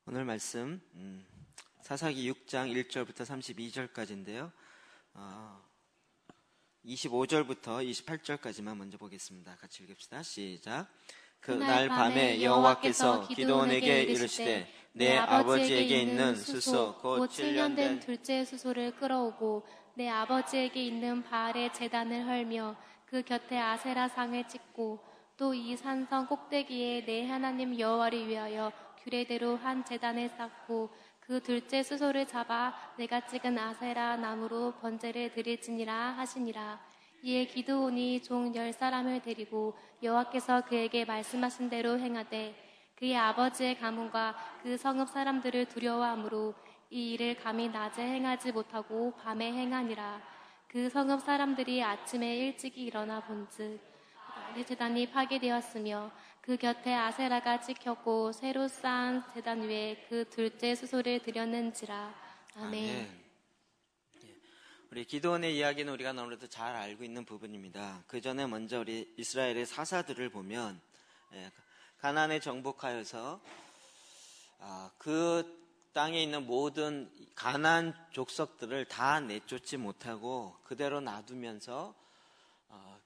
오늘 말씀 사사기 6장 1절부터 32절까지인데요. 25절부터 28절까지만 먼저 보겠습니다. 같이 읽읍시다. 시작. 그날 밤에 여호와께서 기드온에게 이르시되 내 아버지에게 있는 수소 곧 7년 된 둘째 수소를 끌어오고 내 아버지에게 있는 바알의 제단을 헐며 그 곁에 아세라 상을 찍고 또 이 산성 꼭대기에 내 하나님 여호와를 위하여 규례대로 한 제단을 쌓고 그 둘째 수소를 잡아 내가 찍은 아세라 나무로 번제를 드릴지니라 하시니라. 이에 기드온이 종 10사람을 데리고 여호와께서 그에게 말씀하신 대로 행하되 그의 아버지의 가문과 그 성읍 사람들을 두려워하므로 이 일을 감히 낮에 행하지 못하고 밤에 행하니라. 그 성읍 사람들이 아침에 일찍이 일어나 본즉 제단이 파괴되었으며 그 곁에 아세라가 찍혔고 새로 쌓은 제단 위에 그 둘째 수소를 드렸는지라. 아멘. 우리 기드온의 이야기는 우리가 너무나도 잘 알고 있는 부분입니다. 그 전에 먼저 우리 이스라엘의 사사들을 보면 가나안에 정복하여서 그 땅에 있는 모든 가나안 족속들을 다 내쫓지 못하고 그대로 놔두면서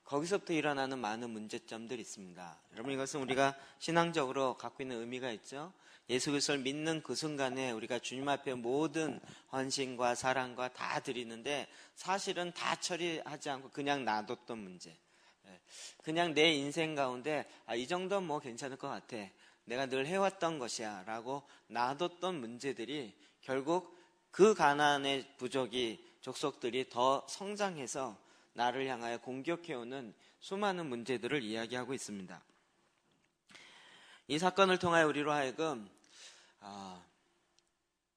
거기서부터 일어나는 많은 문제점들이 있습니다. 여러분, 이것은 우리가 신앙적으로 갖고 있는 의미가 있죠. 예수 그리스도를 믿는 그 순간에 우리가 주님 앞에 모든 헌신과 사랑과 다 드리는데 사실은 다 처리하지 않고 그냥 놔뒀던 문제, 그냥 내 인생 가운데 이 정도는 뭐 괜찮을 것 같아, 내가 늘 해왔던 것이야 라고 놔뒀던 문제들이 결국 그 가나안의 부족이 족속들이 더 성장해서 나를 향하여 공격해오는 수많은 문제들을 이야기하고 있습니다. 이 사건을 통하여 우리로 하여금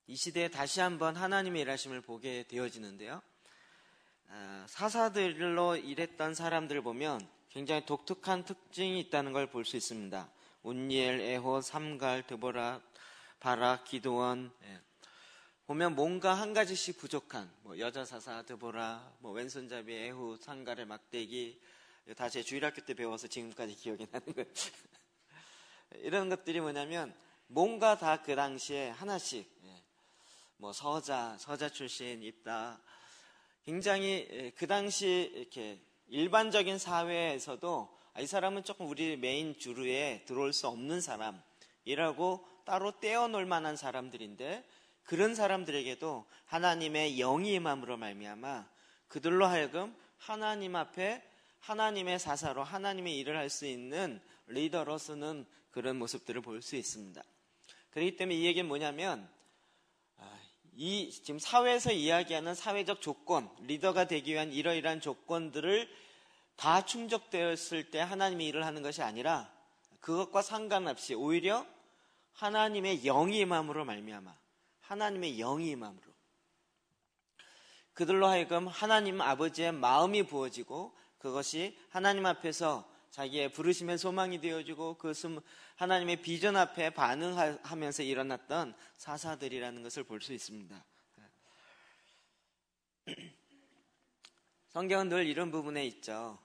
이 시대에 다시 한번 하나님의 일하심을 보게 되어지는데요. 사사들로 일했던 사람들을 보면 굉장히 독특한 특징이 있다는 걸 볼 수 있습니다. 운니엘, 에호, 삼갈, 드보라, 바락, 기드온, 보면 뭔가 한 가지씩 부족한, 여자 사사 드보라, 왼손잡이 에후, 상갈의 막대기, 다 제 주일학교 때 배워서 지금까지 기억이 나는 거예요. 이런 것들이 뭐냐면 뭔가 다 그 당시에 하나씩, 서자 출신 있다. 굉장히 그 당시 이렇게 일반적인 사회에서도 이 사람은 조금 우리 메인 주류에 들어올 수 없는 사람이라고 따로 떼어놓을 만한 사람들인데, 그런 사람들에게도 하나님의 영이 임함으로 말미암아 그들로 하여금 하나님 앞에 하나님의 사사로 하나님의 일을 할 수 있는 리더로서는 그런 모습들을 볼 수 있습니다. 그렇기 때문에 이 얘기는 뭐냐면 이 지금 사회에서 이야기하는 사회적 조건, 리더가 되기 위한 이러이러한 조건들을 다 충족되었을 때 하나님의 일을 하는 것이 아니라 그것과 상관없이 오히려 하나님의 영이 임함으로 말미암아 하나님의 영이 임함으로 그들로 하여금 하나님 아버지의 마음이 부어지고 그것이 하나님 앞에서 자기의 부르심의 소망이 되어지고 그 하나님의 비전 앞에 반응하면서 일어났던 사사들이라는 것을 볼 수 있습니다. 성경은 늘 이런 부분에 있죠.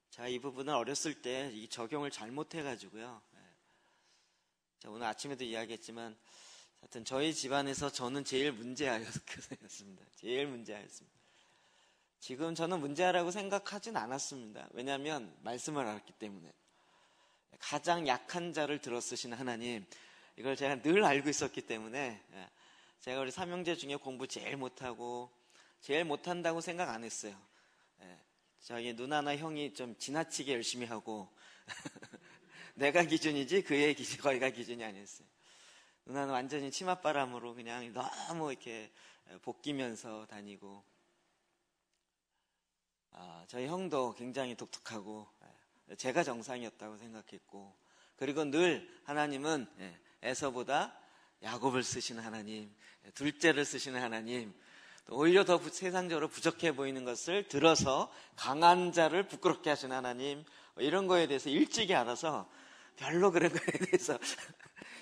제가 이 부분을 어렸을 때 이 적용을 잘못해가지고요. 오늘 아침에도 이야기했지만 하여튼 저희 집안에서 저는 제일 문제아였습니다. 제일 문제아였습니다. 지금 저는 문제아라고 생각하진 않았습니다. 왜냐하면 말씀을 알았기 때문에. 가장 약한 자를 들어 쓰신 하나님, 이걸 제가 늘 알고 있었기 때문에 제가 우리 삼형제 중에 공부 제일 못하고 제일 못한다고 생각 안 했어요. 저희 누나나 형이 좀 지나치게 열심히 하고 내가 기준이지 거기가 기준이 아니었어요. 누나는 완전히 치맛바람으로 그냥 너무 이렇게 볶이면서 다니고, 저희 형도 굉장히 독특하고 제가 정상이었다고 생각했고, 그리고 늘 하나님은 에서보다 야곱을 쓰시는 하나님, 둘째를 쓰시는 하나님, 또 오히려 더 세상적으로 부족해 보이는 것을 들어서 강한 자를 부끄럽게 하시는 하나님, 이런 거에 대해서 일찍이 알아서 별로 그런 거에 대해서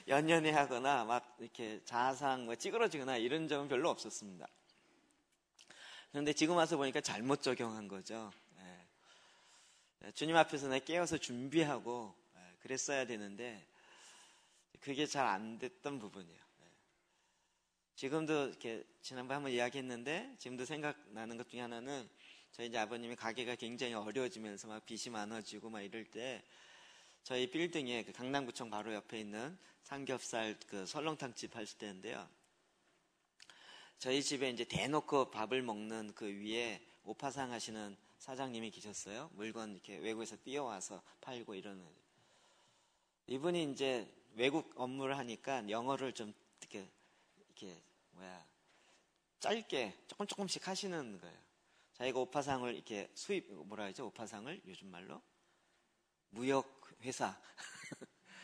연연해하거나 막 이렇게 자상 찌그러지거나 이런 점은 별로 없었습니다. 그런데 지금 와서 보니까 잘못 적용한 거죠. 주님 앞에서 내 깨어서 준비하고 그랬어야 되는데 그게 잘 안 됐던 부분이에요. 지금도 이렇게 지난번에 한번 이야기했는데 지금도 생각나는 것 중에 하나는 저희 이제 아버님이 가게가 굉장히 어려워지면서 막 빚이 많아지고 막 이럴 때 저희 빌딩에 그 강남구청 바로 옆에 있는 삼겹살 그 설렁탕집 하실 때인데요. 저희 집에 이제 대놓고 밥을 먹는 그 위에 오파상 하시는 사장님이 계셨어요. 물건 이렇게 외국에서 띄워와서 팔고 이러는. 이분이 이제 외국 업무를 하니까 영어를 좀 이렇게 짧게 조금씩 하시는 거예요. 자기가 오파상을 이렇게 뭐라 하죠? 오파상을 요즘 말로 무역 회사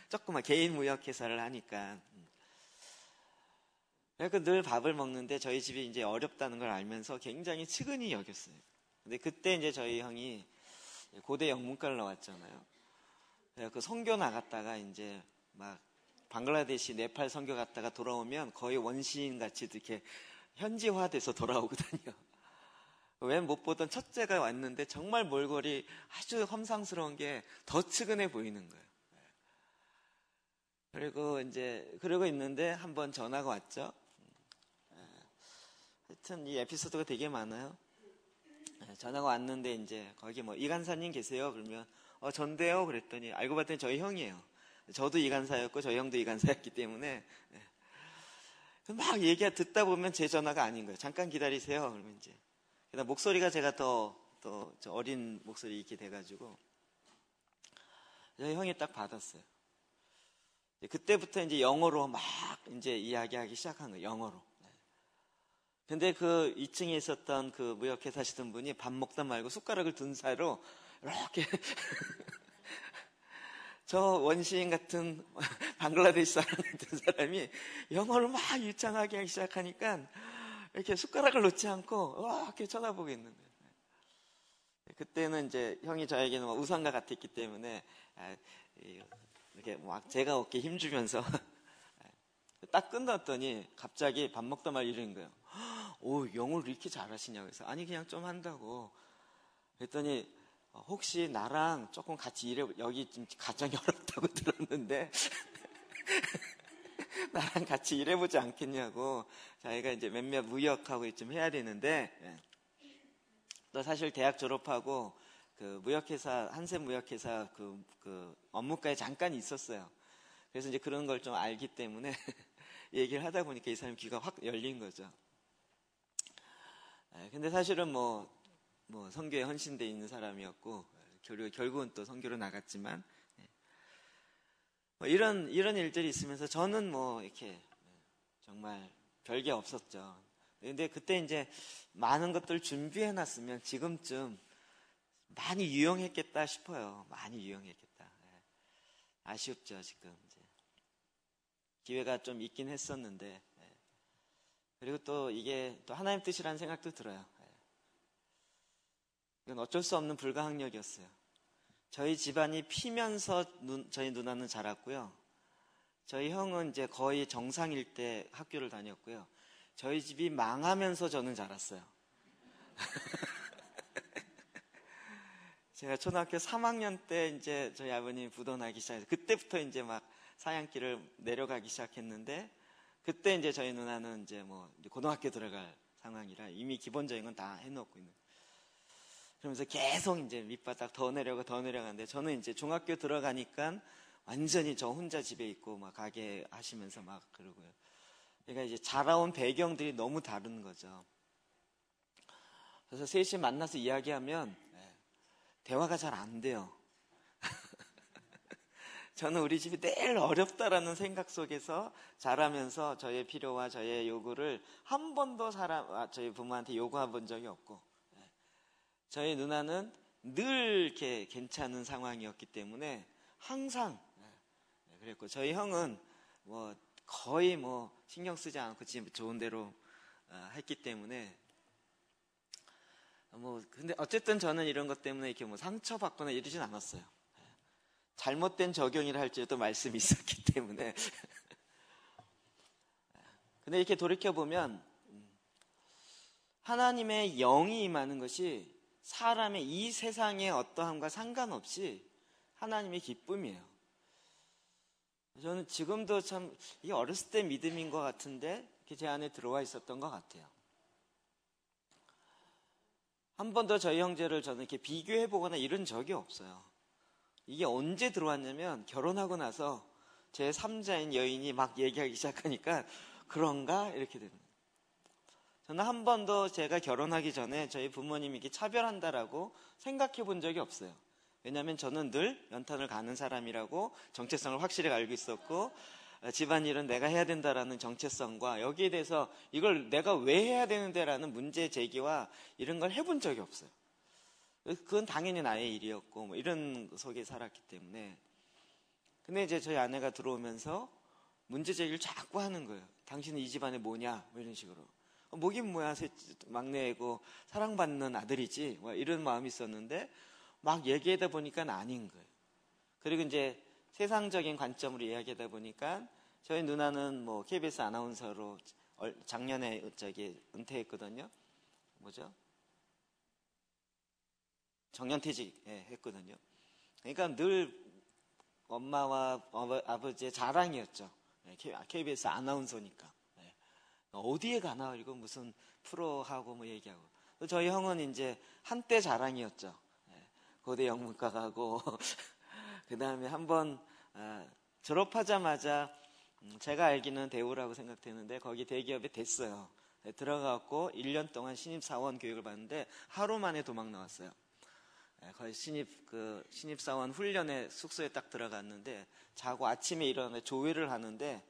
조그만 개인 무역 회사를 하니까 그러니까 늘 밥을 먹는데 저희 집이 이제 어렵다는 걸 알면서 굉장히 측은히 여겼어요. 근데 그때 이제 저희 형이 고대 영문과를 나왔잖아요. 그 선교 나갔다가 이제 막 방글라데시, 네팔 선교 갔다가 돌아오면 거의 원시인 같이 이렇게 현지화돼서 돌아오거든요. 왜 못 보던 첫째가 왔는데 정말 몰골이 아주 험상스러운 게 더 측은해 보이는 거예요. 그리고 이제 그러고 있는데 한번 전화가 왔죠. 하여튼 이 에피소드가 되게 많아요. 전화가 왔는데 이제 거기 뭐 이간사님 계세요? 그러면 전데요. 그랬더니 알고 봤더니 저희 형이에요. 저도 이간사였고 저희 형도 이간사였기 때문에 막 듣다 보면 제 전화가 아닌 거예요. 잠깐 기다리세요. 그러면 이제 목소리가 제가 더 어린 목소리 이렇게 돼가지고 저희 형이 딱 받았어요. 그때부터 이제 영어로 막 이제 이야기하기 시작한 거예요. 영어로. 근데 그 2층에 있었던 그 무역회사 하시던 분이 밥 먹다 말고 숟가락을 든 사이로 이렇게 저 원시인 같은 방글라데시 사람 같은 사람이 영어를 막 유창하게 하기 시작하니까 이렇게 숟가락을 놓지 않고 이렇게 쳐다보고 있는 거예요. 그때는 이제 형이 저에게는 우상과 같았기 때문에 이렇게 막 제가 어깨에 힘주면서 딱 끝났더니 갑자기 밥 먹다 말 이러는 거예요. 오, 영어를 이렇게 잘하시냐고 해서 아니 그냥 좀 한다고 그랬더니 혹시 나랑 조금 같이 여기 지금 가정이 어렵다고 들었는데 나랑 같이 일해보지 않겠냐고. 자기가 이제 몇몇 무역하고 좀 해야 되는데 또 사실 대학 졸업하고 그 무역회사 한세 무역회사 그 업무과에 잠깐 있었어요. 그래서 이제 그런 걸 좀 알기 때문에 얘기를 하다 보니까 이 사람 귀가 확 열린 거죠. 근데 사실은 뭐 선교에 헌신되어 있는 사람이었고 결국은 또 선교로 나갔지만 이런 일들이 있으면서 저는 이렇게 정말 별게 없었죠. 근데 그때 이제 많은 것들 준비해 놨으면 지금쯤 많이 유용했겠다 싶어요. 많이 유용했겠다. 아쉽죠, 지금 이제. 기회가 좀 있긴 했었는데. 그리고 또 이게 또 하나님 뜻이라는 생각도 들어요. 이건 어쩔 수 없는 불가항력이었어요. 저희 집안이 피면서 저희 누나는 자랐고요. 저희 형은 이제 거의 정상일 때 학교를 다녔고요. 저희 집이 망하면서 저는 자랐어요. 제가 초등학교 3학년 때 이제 저희 아버님이 부도나기 시작해서 그때부터 이제 막 사양길을 내려가기 시작했는데 그때 이제 저희 누나는 이제 고등학교 들어갈 상황이라 이미 기본적인 건 다 해놓고 있는. 그러면서 계속 이제 밑바닥 더 내려가는데 저는 이제 중학교 들어가니까 완전히 저 혼자 집에 있고 막 가게 하시면서 막 그러고요. 그러니까 이제 자라온 배경들이 너무 다른 거죠. 그래서 셋이 만나서 이야기하면 대화가 잘 안 돼요. 저는 우리 집이 늘 어렵다라는 생각 속에서 자라면서 저의 필요와 저의 요구를 한 번도 저희 부모한테 요구해 본 적이 없고 저희 누나는 늘 이렇게 괜찮은 상황이었기 때문에 항상 그랬고 저희 형은 거의 신경 쓰지 않고 지금 좋은 대로 했기 때문에 근데 어쨌든 저는 이런 것 때문에 이렇게 상처받거나 이러진 않았어요. 잘못된 적용이라 할지라도 말씀이 있었기 때문에. 근데 이렇게 돌이켜보면 하나님의 영이 임하는 것이 사람의 이 세상의 어떠함과 상관없이 하나님의 기쁨이에요. 저는 지금도 참 이게 어렸을 때 믿음인 것 같은데 제 안에 들어와 있었던 것 같아요. 한 번도 저희 형제를 저는 이렇게 비교해보거나 이런 적이 없어요. 이게 언제 들어왔냐면 결혼하고 나서 제 3자인 여인이 막 얘기하기 시작하니까 그런가? 이렇게 됩니다. 저는 한 번도 제가 결혼하기 전에 저희 부모님이 이렇게 차별한다라고 생각해 본 적이 없어요. 왜냐하면 저는 늘 연탄을 가는 사람이라고 정체성을 확실히 알고 있었고 집안일은 내가 해야 된다라는 정체성과 여기에 대해서 이걸 내가 왜 해야 되는데라는 문제 제기와 이런 걸 해본 적이 없어요. 그건 당연히 나의 일이었고 뭐 이런 속에 살았기 때문에. 근데 이제 저희 아내가 들어오면서 문제 제기를 자꾸 하는 거예요. 당신은 이 집안에 뭐냐? 뭐 이런 식으로. 뭐긴 뭐야, 막내고 사랑받는 아들이지. 뭐 이런 마음이 있었는데 막 얘기하다 보니까 아닌 거예요. 그리고 이제 세상적인 관점으로 이야기하다 보니까 저희 누나는 뭐 KBS 아나운서로 작년에 은퇴했거든요. 뭐죠? 정년퇴직 했거든요. 그러니까 늘 엄마와 아버지의 자랑이었죠. KBS 아나운서니까. 어디에 가나 이거 무슨 프로하고 뭐 얘기하고. 저희 형은 이제 한때 자랑이었죠. 고대 영문과 가고 그 다음에 한번 졸업하자마자 제가 알기는 대우라고 생각되는데 거기 대기업에 됐어요. 들어가고 1년 동안 신입사원 교육을 받는데 하루 만에 도망 나왔어요. 거의 신입사원 훈련에 숙소에 딱 들어갔는데 자고 아침에 일어나 조회를 하는데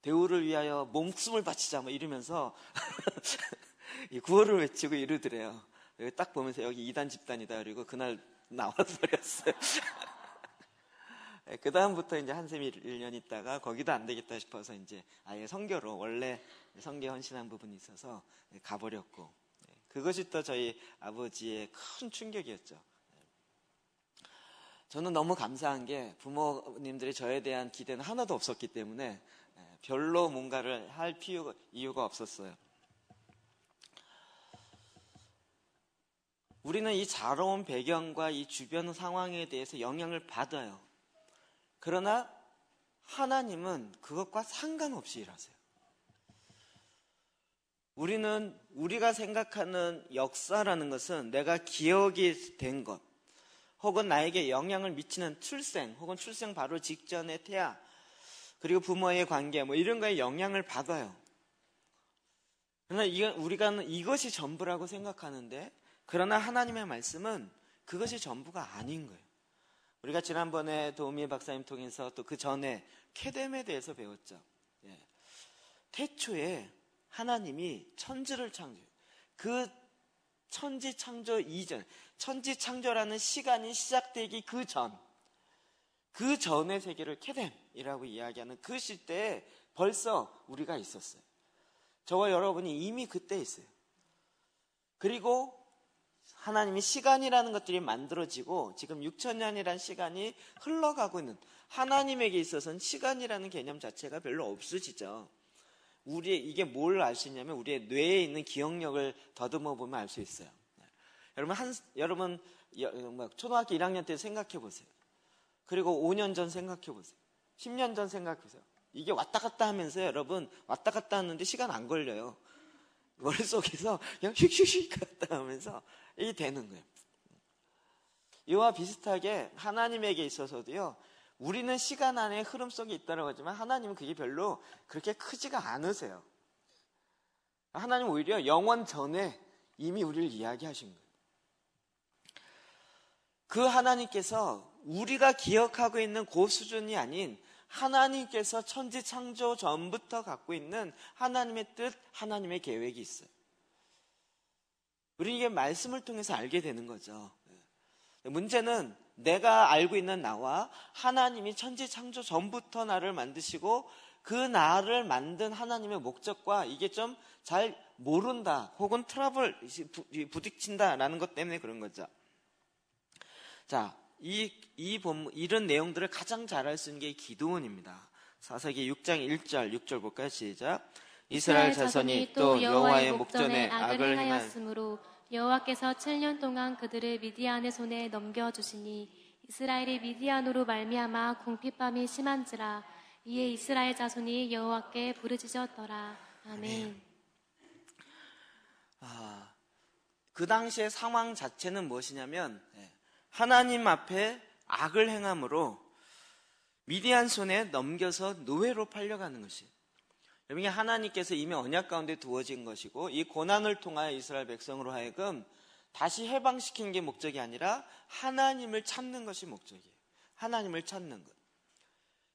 대우를 위하여 목숨을 바치자 뭐 이러면서 이 구호를 외치고 이러더래요. 딱 보면서 여기 2단 집단이다 그리고 그날 나와버렸어요. 그 다음부터 이제 한샘이 1년 있다가 거기도 안 되겠다 싶어서 이제 아예 선교로 원래 선교에 헌신한 부분이 있어서 가버렸고 그것이 또 저희 아버지의 큰 충격이었죠. 저는 너무 감사한 게 부모님들이 저에 대한 기대는 하나도 없었기 때문에 별로 뭔가를 할 이유가 없었어요. 우리는 이 자라온 배경과 이 주변 상황에 대해서 영향을 받아요. 그러나 하나님은 그것과 상관없이 일하세요. 우리가 생각하는 역사라는 것은 내가 기억이 된 것, 혹은 나에게 영향을 미치는 출생, 혹은 출생 바로 직전의 태아, 그리고 부모의 관계, 뭐 이런 거에 영향을 받아요. 그러나 우리가 이것이 전부라고 생각하는데, 그러나 하나님의 말씀은 그것이 전부가 아닌 거예요. 우리가 지난번에 도우미 박사님 통해서 또 그 전에 케뎀에 대해서 배웠죠. 태초에 하나님이 천지를 창조해요. 그 천지 창조 이전, 천지 창조라는 시간이 시작되기 그 전의 세계를 케뎀이라고 이야기하는 그 시대에 벌써 우리가 있었어요. 저와 여러분이 이미 그때 있어요. 그리고 하나님이 시간이라는 것들이 만들어지고 지금 6,000년이라는 시간이 흘러가고 있는, 하나님에게 있어서는 시간이라는 개념 자체가 별로 없으시죠. 이게 뭘 알 수 있냐면 우리의 뇌에 있는 기억력을 더듬어 보면 알 수 있어요. 여러분 초등학교 1학년 때 생각해 보세요. 그리고 5년 전 생각해 보세요. 10년 전 생각해 보세요. 이게 왔다 갔다 하면서 여러분 왔다 갔다 하는데 시간 안 걸려요. 머릿속에서 그냥 휙휙휙 갔다 하면서 이게 되는 거예요. 이와 비슷하게 하나님에게 있어서도요, 우리는 시간 안에 흐름 속에 있다고 하지만 하나님은 그게 별로 그렇게 크지가 않으세요. 하나님은 오히려 영원 전에 이미 우리를 이야기하신 거예요. 그 하나님께서 우리가 기억하고 있는 그 수준이 아닌 하나님께서 천지 창조 전부터 갖고 있는 하나님의 뜻, 하나님의 계획이 있어요. 우리는 이게 말씀을 통해서 알게 되는 거죠. 문제는 내가 알고 있는 나와 하나님이 천지 창조 전부터 나를 만드시고 그 나를 만든 하나님의 목적과 이게 좀 잘 모른다, 혹은 트러블 부딪힌다라는 것 때문에 그런 거죠. 자, 이런 내용들을 가장 잘 알 수 있는 게 기드온입니다. 사사기 6장 1절, 6절 볼까요? 시작. 이스라엘 자손이 또 여호와의 목전에 악을 행하였으므로 여호와께서 7년 동안 그들을 미디안의 손에 넘겨주시니 이스라엘이 미디안으로 말미암아 궁핍함이 심한지라. 이에 이스라엘 자손이 여호와께 부르짖었더라. 아멘. 그 당시의 상황 자체는 무엇이냐면 하나님 앞에 악을 행함으로 미디안 손에 넘겨서 노예로 팔려가는 것이에요. 여러분, 이게 하나님께서 이미 언약 가운데 두어진 것이고 이 고난을 통하여 이스라엘 백성으로 하여금 다시 해방시키는 게 목적이 아니라 하나님을 찾는 것이 목적이에요. 하나님을 찾는 것.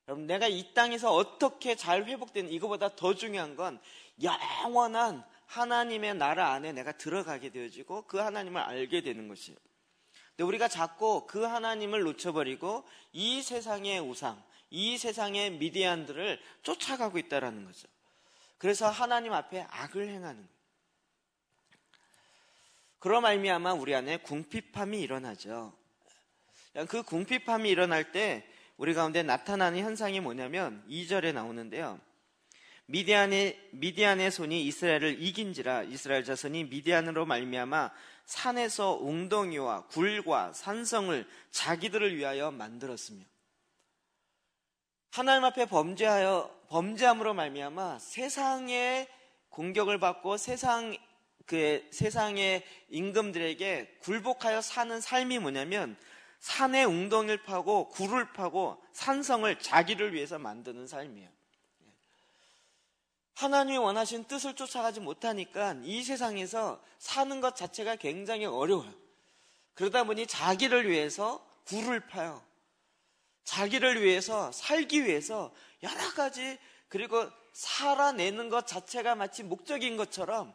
여러분, 내가 이 땅에서 어떻게 잘 회복되는, 이거보다 더 중요한 건 영원한 하나님의 나라 안에 내가 들어가게 되어지고 그 하나님을 알게 되는 것이에요. 근데 우리가 자꾸 그 하나님을 놓쳐버리고 이 세상의 우상, 이 세상의 미디안들을 쫓아가고 있다는 거죠. 그래서 하나님 앞에 악을 행하는 거예요. 그로 말미암아 우리 안에 궁핍함이 일어나죠. 그 궁핍함이 일어날 때 우리 가운데 나타나는 현상이 뭐냐면 2절에 나오는데요. 미디안의 손이 이스라엘을 이긴지라. 이스라엘 자손이 미디안으로 말미암아 산에서 웅덩이와 굴과 산성을 자기들을 위하여 만들었으며, 하나님 앞에 범죄함으로 말미암아 세상의 공격을 받고 세상의 임금들에게 굴복하여 사는 삶이 뭐냐면 산에 웅덩이를 파고 굴을 파고 산성을 자기를 위해서 만드는 삶이에요. 하나님이 원하신 뜻을 쫓아가지 못하니까 이 세상에서 사는 것 자체가 굉장히 어려워요. 그러다 보니 자기를 위해서 굴을 파요. 자기를 위해서 살기 위해서 여러 가지, 그리고 살아내는 것 자체가 마치 목적인 것처럼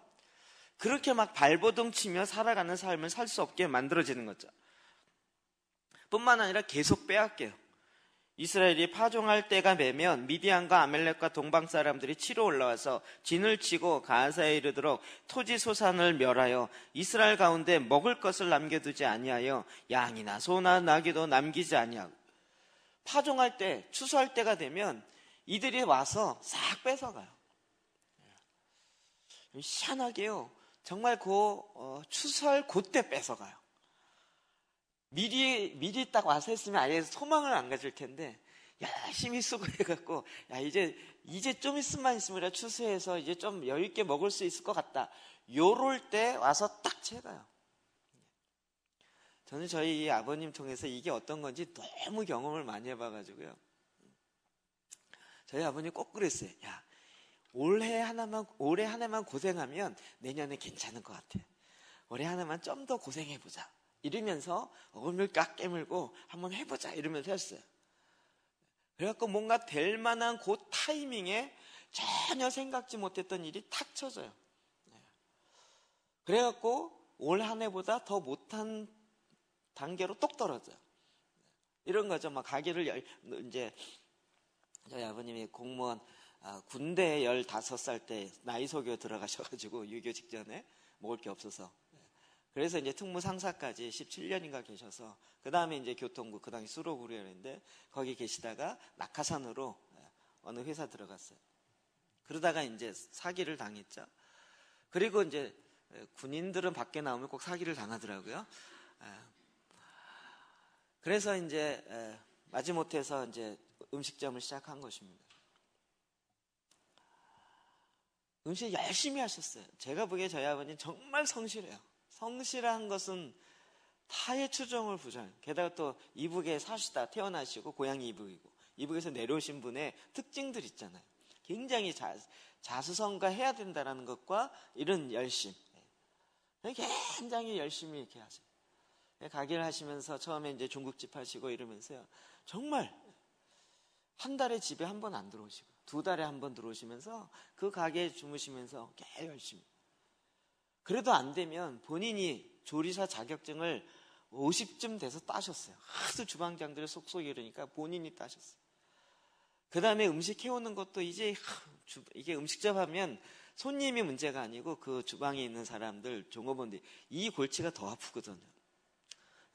그렇게 막 발버둥 치며 살아가는 삶을 살 수 없게 만들어지는 거죠. 뿐만 아니라 계속 빼앗겨요. 이스라엘이 파종할 때가 되면 미디안과 아멜렉과 동방 사람들이 치러 올라와서 진을 치고 가사에 이르도록 토지 소산을 멸하여 이스라엘 가운데 먹을 것을 남겨두지 아니하여 양이나 소나 나귀도 남기지 아니하고, 파종할 때, 추수할 때가 되면 이들이 와서 싹 뺏어가요. 희한하게요, 정말 추수할 그때 뺏어가요. 미리 딱 와서 했으면 아예 소망을 안 가질 텐데 열심히 수고해갖고 이제 좀 있으면 우리가 추수해서 이제 좀 여유있게 먹을 수 있을 것 같다, 요럴 때 와서 딱 채가요. 저는 저희 아버님 통해서 이게 어떤 건지 너무 경험을 많이 해봐가지고요, 저희 아버님 꼭 그랬어요. 야, 올해 하나만 고생하면 내년에 괜찮을 것 같아. 올해 하나만 좀 더 고생해보자, 이러면서 어금니를 깍 깨물고 한번 해보자 이러면서 했어요. 그래갖고 뭔가 될 만한 그 타이밍에 전혀 생각지 못했던 일이 탁 쳐져요. 그래갖고 올 한 해보다 더 못한 단계로 똑 떨어져요. 이런 거죠. 막 가게를 이제 저희 아버님이 공무원 군대에 15살 때 나이 속여 들어가셔가지고 유교 직전에 먹을 게 없어서, 그래서 이제 특무 상사까지 17년인가 계셔서 그 다음에 이제 교통부, 그 당시 수로구리였는데 거기 계시다가 낙하산으로 어느 회사 들어갔어요. 그러다가 이제 사기를 당했죠. 그리고 이제 군인들은 밖에 나오면 꼭 사기를 당하더라고요. 그래서 이제 마지못해서 이제 음식점을 시작한 것입니다. 음식 열심히 하셨어요. 제가 보기에 저희 아버님 정말 성실해요. 성실한 것은 타의 추종을 부정. 게다가 또 이북에 사시다 태어나시고 고향이 이북이고 이북에서 내려오신 분의 특징들 있잖아요. 굉장히 자수성가 해야 된다는 것과 이런 열심, 굉장히 열심히 이렇게 하세요. 가게를 하시면서 처음에 이제 중국집 하시고 이러면서요, 정말 한 달에 집에 한 번 안 들어오시고 2달에 한 번 들어오시면서 그 가게에 주무시면서 꽤 열심히. 그래도 안 되면 본인이 조리사 자격증을 50쯤 돼서 따셨어요. 하도 주방장들이 속속이 이러니까 본인이 따셨어요. 그 다음에 음식 해오는 것도 이게 음식점 하면 손님이 문제가 아니고 그 주방에 있는 사람들, 종업원들이 이 골치가 더 아프거든요.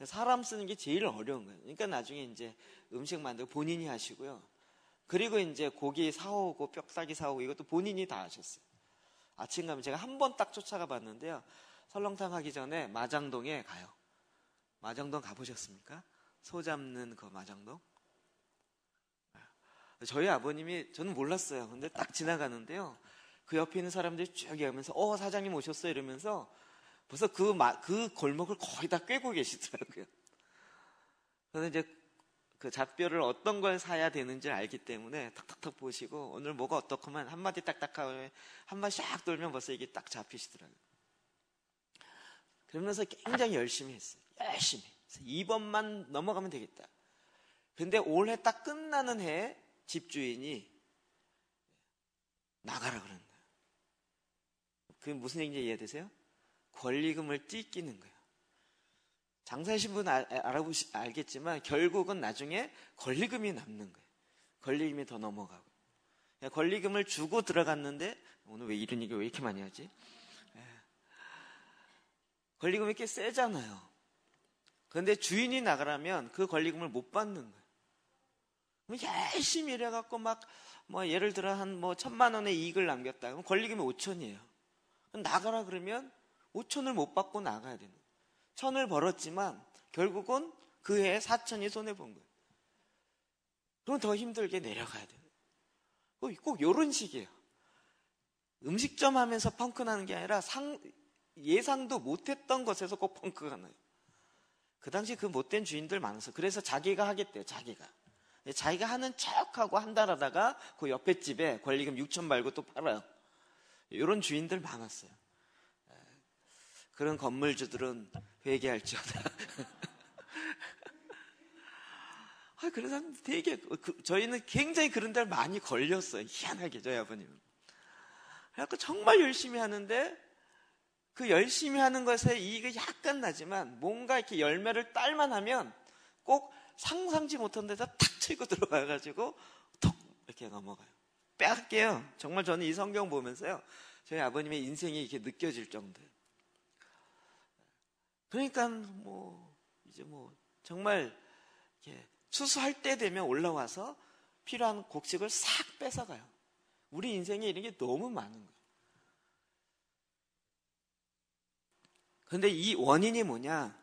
사람 쓰는 게 제일 어려운 거예요. 그러니까 나중에 이제 음식 만들고 본인이 하시고요. 그리고 이제 고기 사오고 뼈다귀 사오고 이것도 본인이 다 하셨어요. 아침 가면 제가 한 번 딱 쫓아가 봤는데요, 설렁탕 하기 전에 마장동에 가요. 마장동 가보셨습니까? 소 잡는 그 마장동. 저희 아버님이, 저는 몰랐어요. 근데 딱 지나가는데요, 그 옆에 있는 사람들이 쭉 얘기하면서 사장님 오셨어요 이러면서 벌써 그 골목을 거의 다 꿰고 계시더라고요. 저는 이제 그 잡뼈를 어떤 걸 사야 되는지 알기 때문에 탁탁탁 보시고 오늘 뭐가 어떻구만 한마디 딱딱하고 한마디 샥 돌면 벌써 이게 딱 잡히시더라고요. 그러면서 굉장히 열심히 했어요. 열심히. 2번만 넘어가면 되겠다. 근데 올해 딱 끝나는 해에 집주인이 나가라 그러는 거예요. 그게 무슨 얘기인지 이해되세요? 권리금을 띠끼는 거예요. 장사하신 분 알겠지만 결국은 나중에 권리금이 남는 거예요. 권리금이 더 넘어가고. 권리금을 주고 들어갔는데, 오늘 왜 이런 얘기 왜 이렇게 많이 하지? 권리금이 이렇게 세잖아요. 그런데 주인이 나가라면 그 권리금을 못 받는 거예요. 열심히 일해갖고 예를 들어 한 1,000만 원의 이익을 남겼다. 그럼 권리금이 5천이에요. 나가라 그러면 5천을 못 받고 나가야 되는 거예요. 1,000을 벌었지만 결국은 그 해에 4천이 손해본 거예요. 그럼 더 힘들게 내려가야 돼요. 꼭 이런 식이에요. 음식점 하면서 펑크 나는 게 아니라 예상도 못했던 것에서 꼭 펑크가 나요. 그 당시 그 못된 주인들 많았어요. 그래서 자기가 하겠대요. 자기가 하는 척하고 한 달 하다가 그 옆에 집에 권리금 6천 말고 또 팔아요. 이런 주인들 많았어요. 그런 건물주들은 회개할지어다. 그래서 되게 저희는 굉장히 그런 데를 많이 걸렸어요. 희한하게 저희 아버님은. 그래서 정말 열심히 하는데 그 열심히 하는 것에 이익이 약간 나지만 뭔가 이렇게 열매를 딸만 하면 꼭 상상지 못한 데서 탁 치고 들어가가지고 톡 이렇게 넘어가요. 빼앗게요. 정말 저는 이 성경 보면서요, 저희 아버님의 인생이 이렇게 느껴질 정도예요. 그러니까 이제 정말 이렇게 추수할 때 되면 올라와서 필요한 곡식을 싹 뺏어가요. 우리 인생에 이런 게 너무 많은 거예요. 그런데 이 원인이 뭐냐?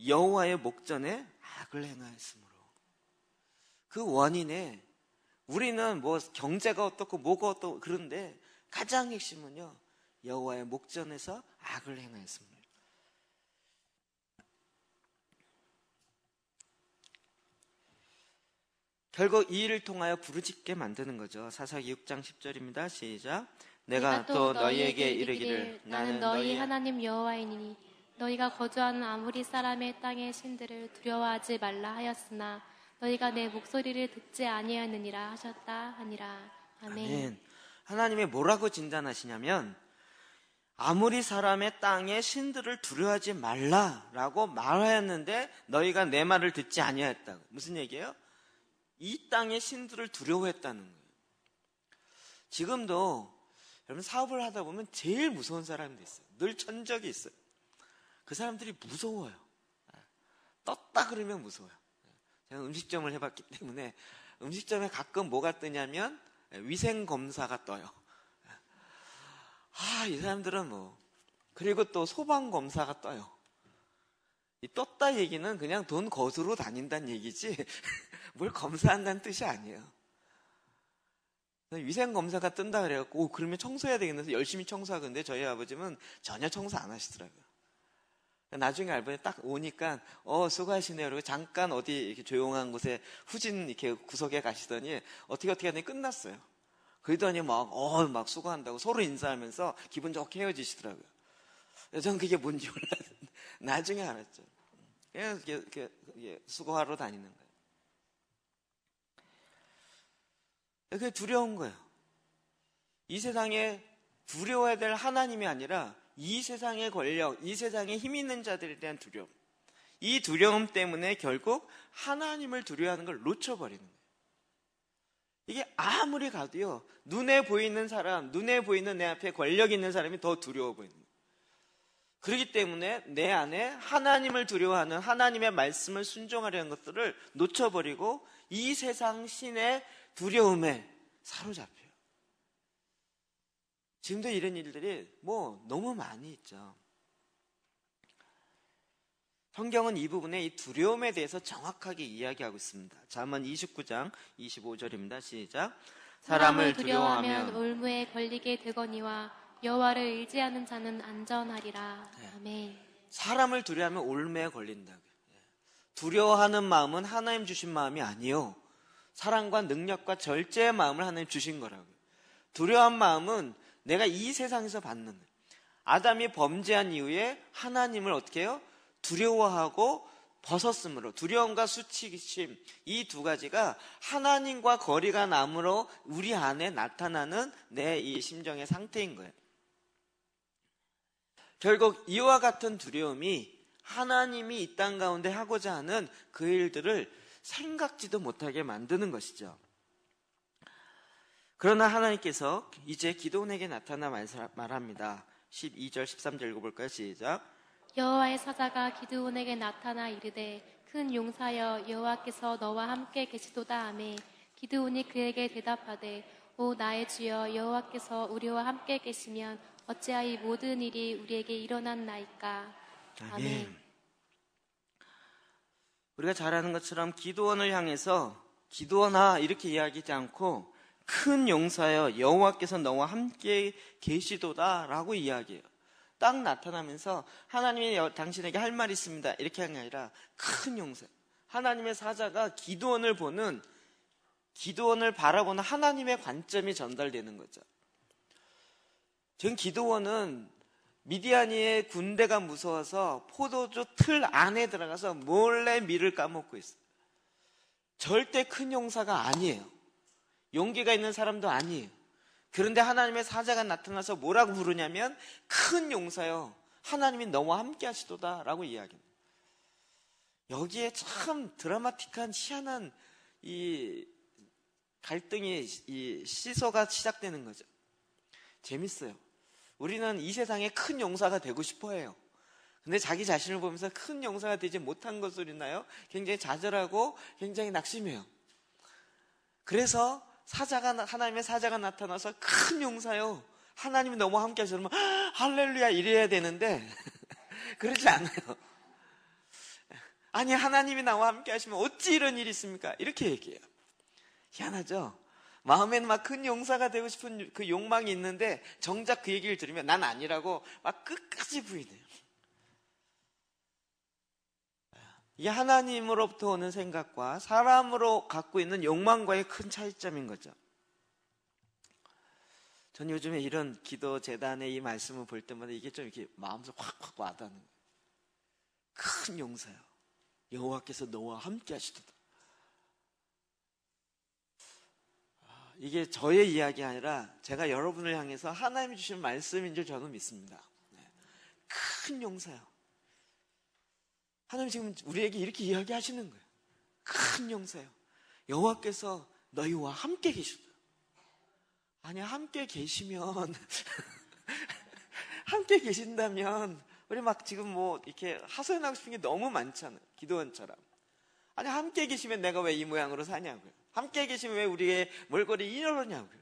여호와의 목전에 악을 행하였으므로. 그 원인에 우리는 경제가 어떻고 뭐가 어떻고 그런데 가장 핵심은요, 여호와의 목전에서 악을 행하였습니다. 결국 이 일을 통하여 부르짖게 만드는 거죠. 사사기 6장 10절입니다. 시작. 내가 또 너희에게 이르기를 나는 너희 하나님 여호와이니 너희가 거주하는 아무리 사람의 땅의 신들을 두려워하지 말라 하였으나 너희가 내 목소리를 듣지 아니하느니라 하셨다 하니라. 아멘. 하나님이 뭐라고 진단하시냐면, 아무리 사람의 땅의 신들을 두려워하지 말라라고 말하였는데 너희가 내 말을 듣지 아니하였다고. 무슨 얘기예요? 이 땅의 신들을 두려워했다는 거예요. 지금도 여러분 사업을 하다 보면 제일 무서운 사람도 있어요. 늘 천적이 있어요. 그 사람들이 무서워요. 떴다 그러면 무서워요. 제가 음식점을 해봤기 때문에 음식점에 가끔 뭐가 뜨냐면 위생검사가 떠요. 이 사람들은 그리고 또 소방검사가 떠요. 이 떴다 얘기는 그냥 돈 거두러 다닌다는 얘기지 뭘 검사한다는 뜻이 아니에요. 위생검사가 뜬다 그래갖고 그러면 청소해야 되겠는데 열심히 청소하는데 저희 아버지는 전혀 청소 안 하시더라고요. 나중에 알고 딱 오니까 수고하시네요. 그리고 잠깐 어디 이렇게 조용한 곳에 후진 이렇게 구석에 가시더니 어떻게 하더니 끝났어요. 그러더니 막 수고한다고 서로 인사하면서 기분 좋게 헤어지시더라고요. 저는 그게 뭔지 몰랐는데 나중에 알았죠. 그냥 수고하러 다니는 거예요. 그게 두려운 거예요. 이 세상에 두려워야 될 하나님이 아니라 이 세상의 권력, 이 세상에 힘 있는 자들에 대한 두려움. 이 두려움 때문에 결국 하나님을 두려워하는 걸 놓쳐버리는 거예요. 이게 아무리 가도요, 눈에 보이는 사람, 눈에 보이는 내 앞에 권력 있는 사람이 더 두려워 보이는 거예요. 그렇기 때문에 내 안에 하나님을 두려워하는 하나님의 말씀을 순종하려는 것들을 놓쳐버리고 이 세상 신의 두려움에 사로잡혀요. 지금도 이런 일들이 너무 많이 있죠. 성경은 이 부분에 이 두려움에 대해서 정확하게 이야기하고 있습니다. 잠언 29장 25절입니다. 시작. 사람을 두려워하면 올무에 걸리게 되거니와 여호와를 의지하는 자는 안전하리라. 아멘. 사람을 두려워하면 올무에 걸린다고요. 두려워하는 마음은 하나님 주신 마음이 아니요, 사랑과 능력과 절제의 마음을 하나님 주신 거라고요. 두려워한 마음은 내가 이 세상에서 받는 거예요. 아담이 범죄한 이후에 하나님을 어떻게 해요? 두려워하고 벗었으므로, 두려움과 수치심, 이 두 가지가 하나님과 거리가 남으로 우리 안에 나타나는 내 이 심정의 상태인 거예요. 결국 이와 같은 두려움이 하나님이 이 땅 가운데 하고자 하는 그 일들을 생각지도 못하게 만드는 것이죠. 그러나 하나님께서 이제 기드온에게 나타나 말합니다. 12절 13절 읽어볼까요? 시작. 여호와의 사자가 기드온에게 나타나 이르되 큰 용사여 여호와께서 너와 함께 계시도다 하매 기드온이 그에게 대답하되 오 나의 주여 여호와께서 우리와 함께 계시면 어찌하여 이 모든 일이 우리에게 일어났나이까. 아멘. 우리가 잘 아는 것처럼 기드온을 향해서 기드온아 이렇게 이야기하지 않고 큰 용사여 여호와께서 너와 함께 계시도다 라고 이야기해요. 딱 나타나면서 하나님이 당신에게 할 말이 있습니다 이렇게 하는 게 아니라 큰 용사, 하나님의 사자가 기드온을 바라보는 하나님의 관점이 전달되는 거죠. 지금 기드온은 미디안의 군대가 무서워서 포도주 틀 안에 들어가서 몰래 밀을 까먹고 있어요. 절대 큰 용사가 아니에요. 용기가 있는 사람도 아니에요. 그런데 하나님의 사자가 나타나서 뭐라고 부르냐면 큰 용사요 하나님이 너와 함께 하시도다 라고 이야기합니다. 여기에 참 드라마틱한 희한한 이 갈등이, 이 시소가 시작되는 거죠. 재밌어요. 우리는 이 세상에 큰 용사가 되고 싶어 해요. 근데 자기 자신을 보면서 큰 용사가 되지 못한 것을 인하여 굉장히 좌절하고 굉장히 낙심해요. 그래서 하나님의 사자가 나타나서 큰 용사요 하나님이 너무 함께 하시면 할렐루야 이래야 되는데 그러지 않아요. 아니 하나님이 나와 함께 하시면 어찌 이런 일이 있습니까? 이렇게 얘기해요. 희한하죠? 마음에는 막 큰 용사가 되고 싶은 그 욕망이 있는데 정작 그 얘기를 들으면 난 아니라고 막 끝까지 부인해요. 이게 하나님으로부터 오는 생각과 사람으로 갖고 있는 욕망과의 큰 차이점인 거죠. 전 요즘에 이런 기도 재단의 이 말씀을 볼 때마다 이게 좀 이렇게 마음속 확확 와닿는 거예요. 큰 용사요 여호와께서 너와 함께 하시도다. 이게 저의 이야기가 아니라 제가 여러분을 향해서 하나님이 주신 말씀인 줄 저는 믿습니다. 큰 용사요. 하나님 지금 우리에게 이렇게 이야기하시는 거예요. 큰 용사요 여호와께서 너희와 함께 계시다. 아니 함께 계시면 함께 계신다면 우리 막 지금 뭐 이렇게 하소연하고 싶은 게 너무 많잖아요. 기도원처럼. 아니 함께 계시면 내가 왜 이 모양으로 사냐고요. 함께 계시면 왜 우리의 몰골이 이러냐고요.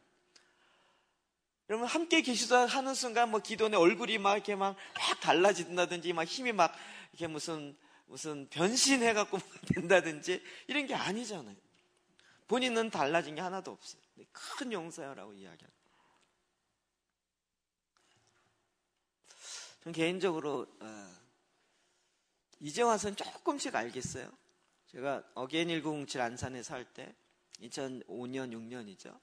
여러분 함께 계시다 하는 순간 뭐 기도원의 얼굴이 막 이렇게 막 달라진다든지 막 힘이 막 이렇게 무슨 변신해갖고 된다든지 이런 게 아니잖아요. 본인은 달라진 게 하나도 없어요. 큰 용사요라고 이야기합니다. 전 개인적으로 이제 와서는 조금씩 알겠어요. 제가 어게인 1907 안산에 살 때 2005년 6년이죠.